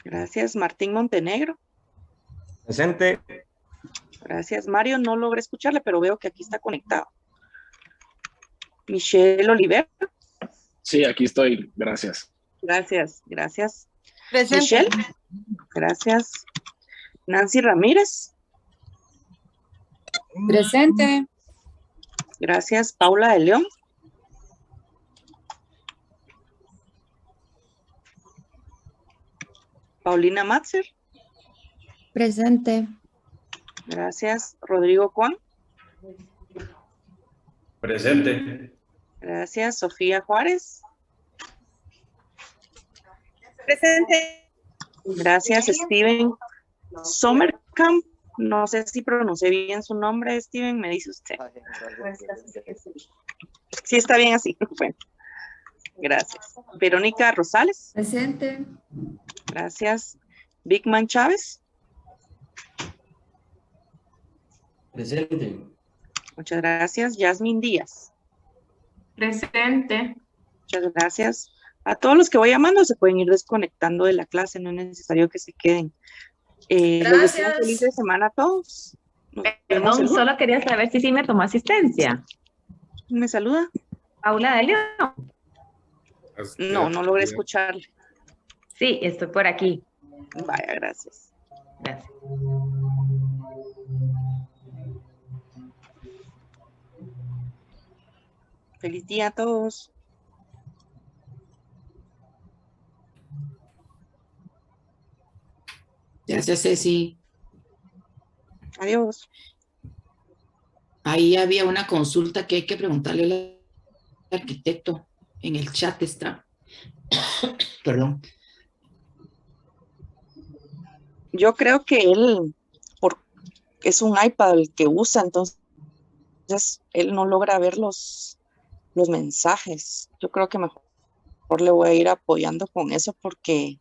Gracias. Martín Montenegro. Presente. Gracias. Mario, no logré escucharle, pero veo que aquí está conectado. Michelle Oliver. Sí, aquí estoy. Gracias. Gracias, gracias. Presente. Michelle. Gracias. Nancy Ramírez. Presente. Gracias. Paula de León. Paulina Matzer. Presente. Gracias. Rodrigo Juan. Presente. Gracias. Sofía Juárez. Presente. Gracias. Steven Sommerkamp. No sé si pronuncié bien su nombre, Steven, me dice usted. Sí, está bien así. Bueno, gracias. Verónica Rosales. Presente. Gracias. Bigman Chávez. Presente. Muchas gracias. Yasmin Díaz. Presente. Muchas gracias. A todos los que voy llamando se pueden ir desconectando de la clase, no es necesario que se queden. Les deseo Gracias. feliz de semana a todos. Nos vemos el Perdón, lunes. solo quería saber si sí me tomó asistencia. ¿Me saluda? Paula de León. No logré escucharle. Sí, estoy por aquí. Vaya, gracias. Gracias. Feliz día a todos. Gracias, Ceci. Adiós. Ahí había una consulta que hay que preguntarle al arquitecto. En el chat está. Perdón. Yo creo que él es un iPad el que usa, entonces él no logra ver los mensajes. Yo creo que mejor le voy a ir apoyando con eso porque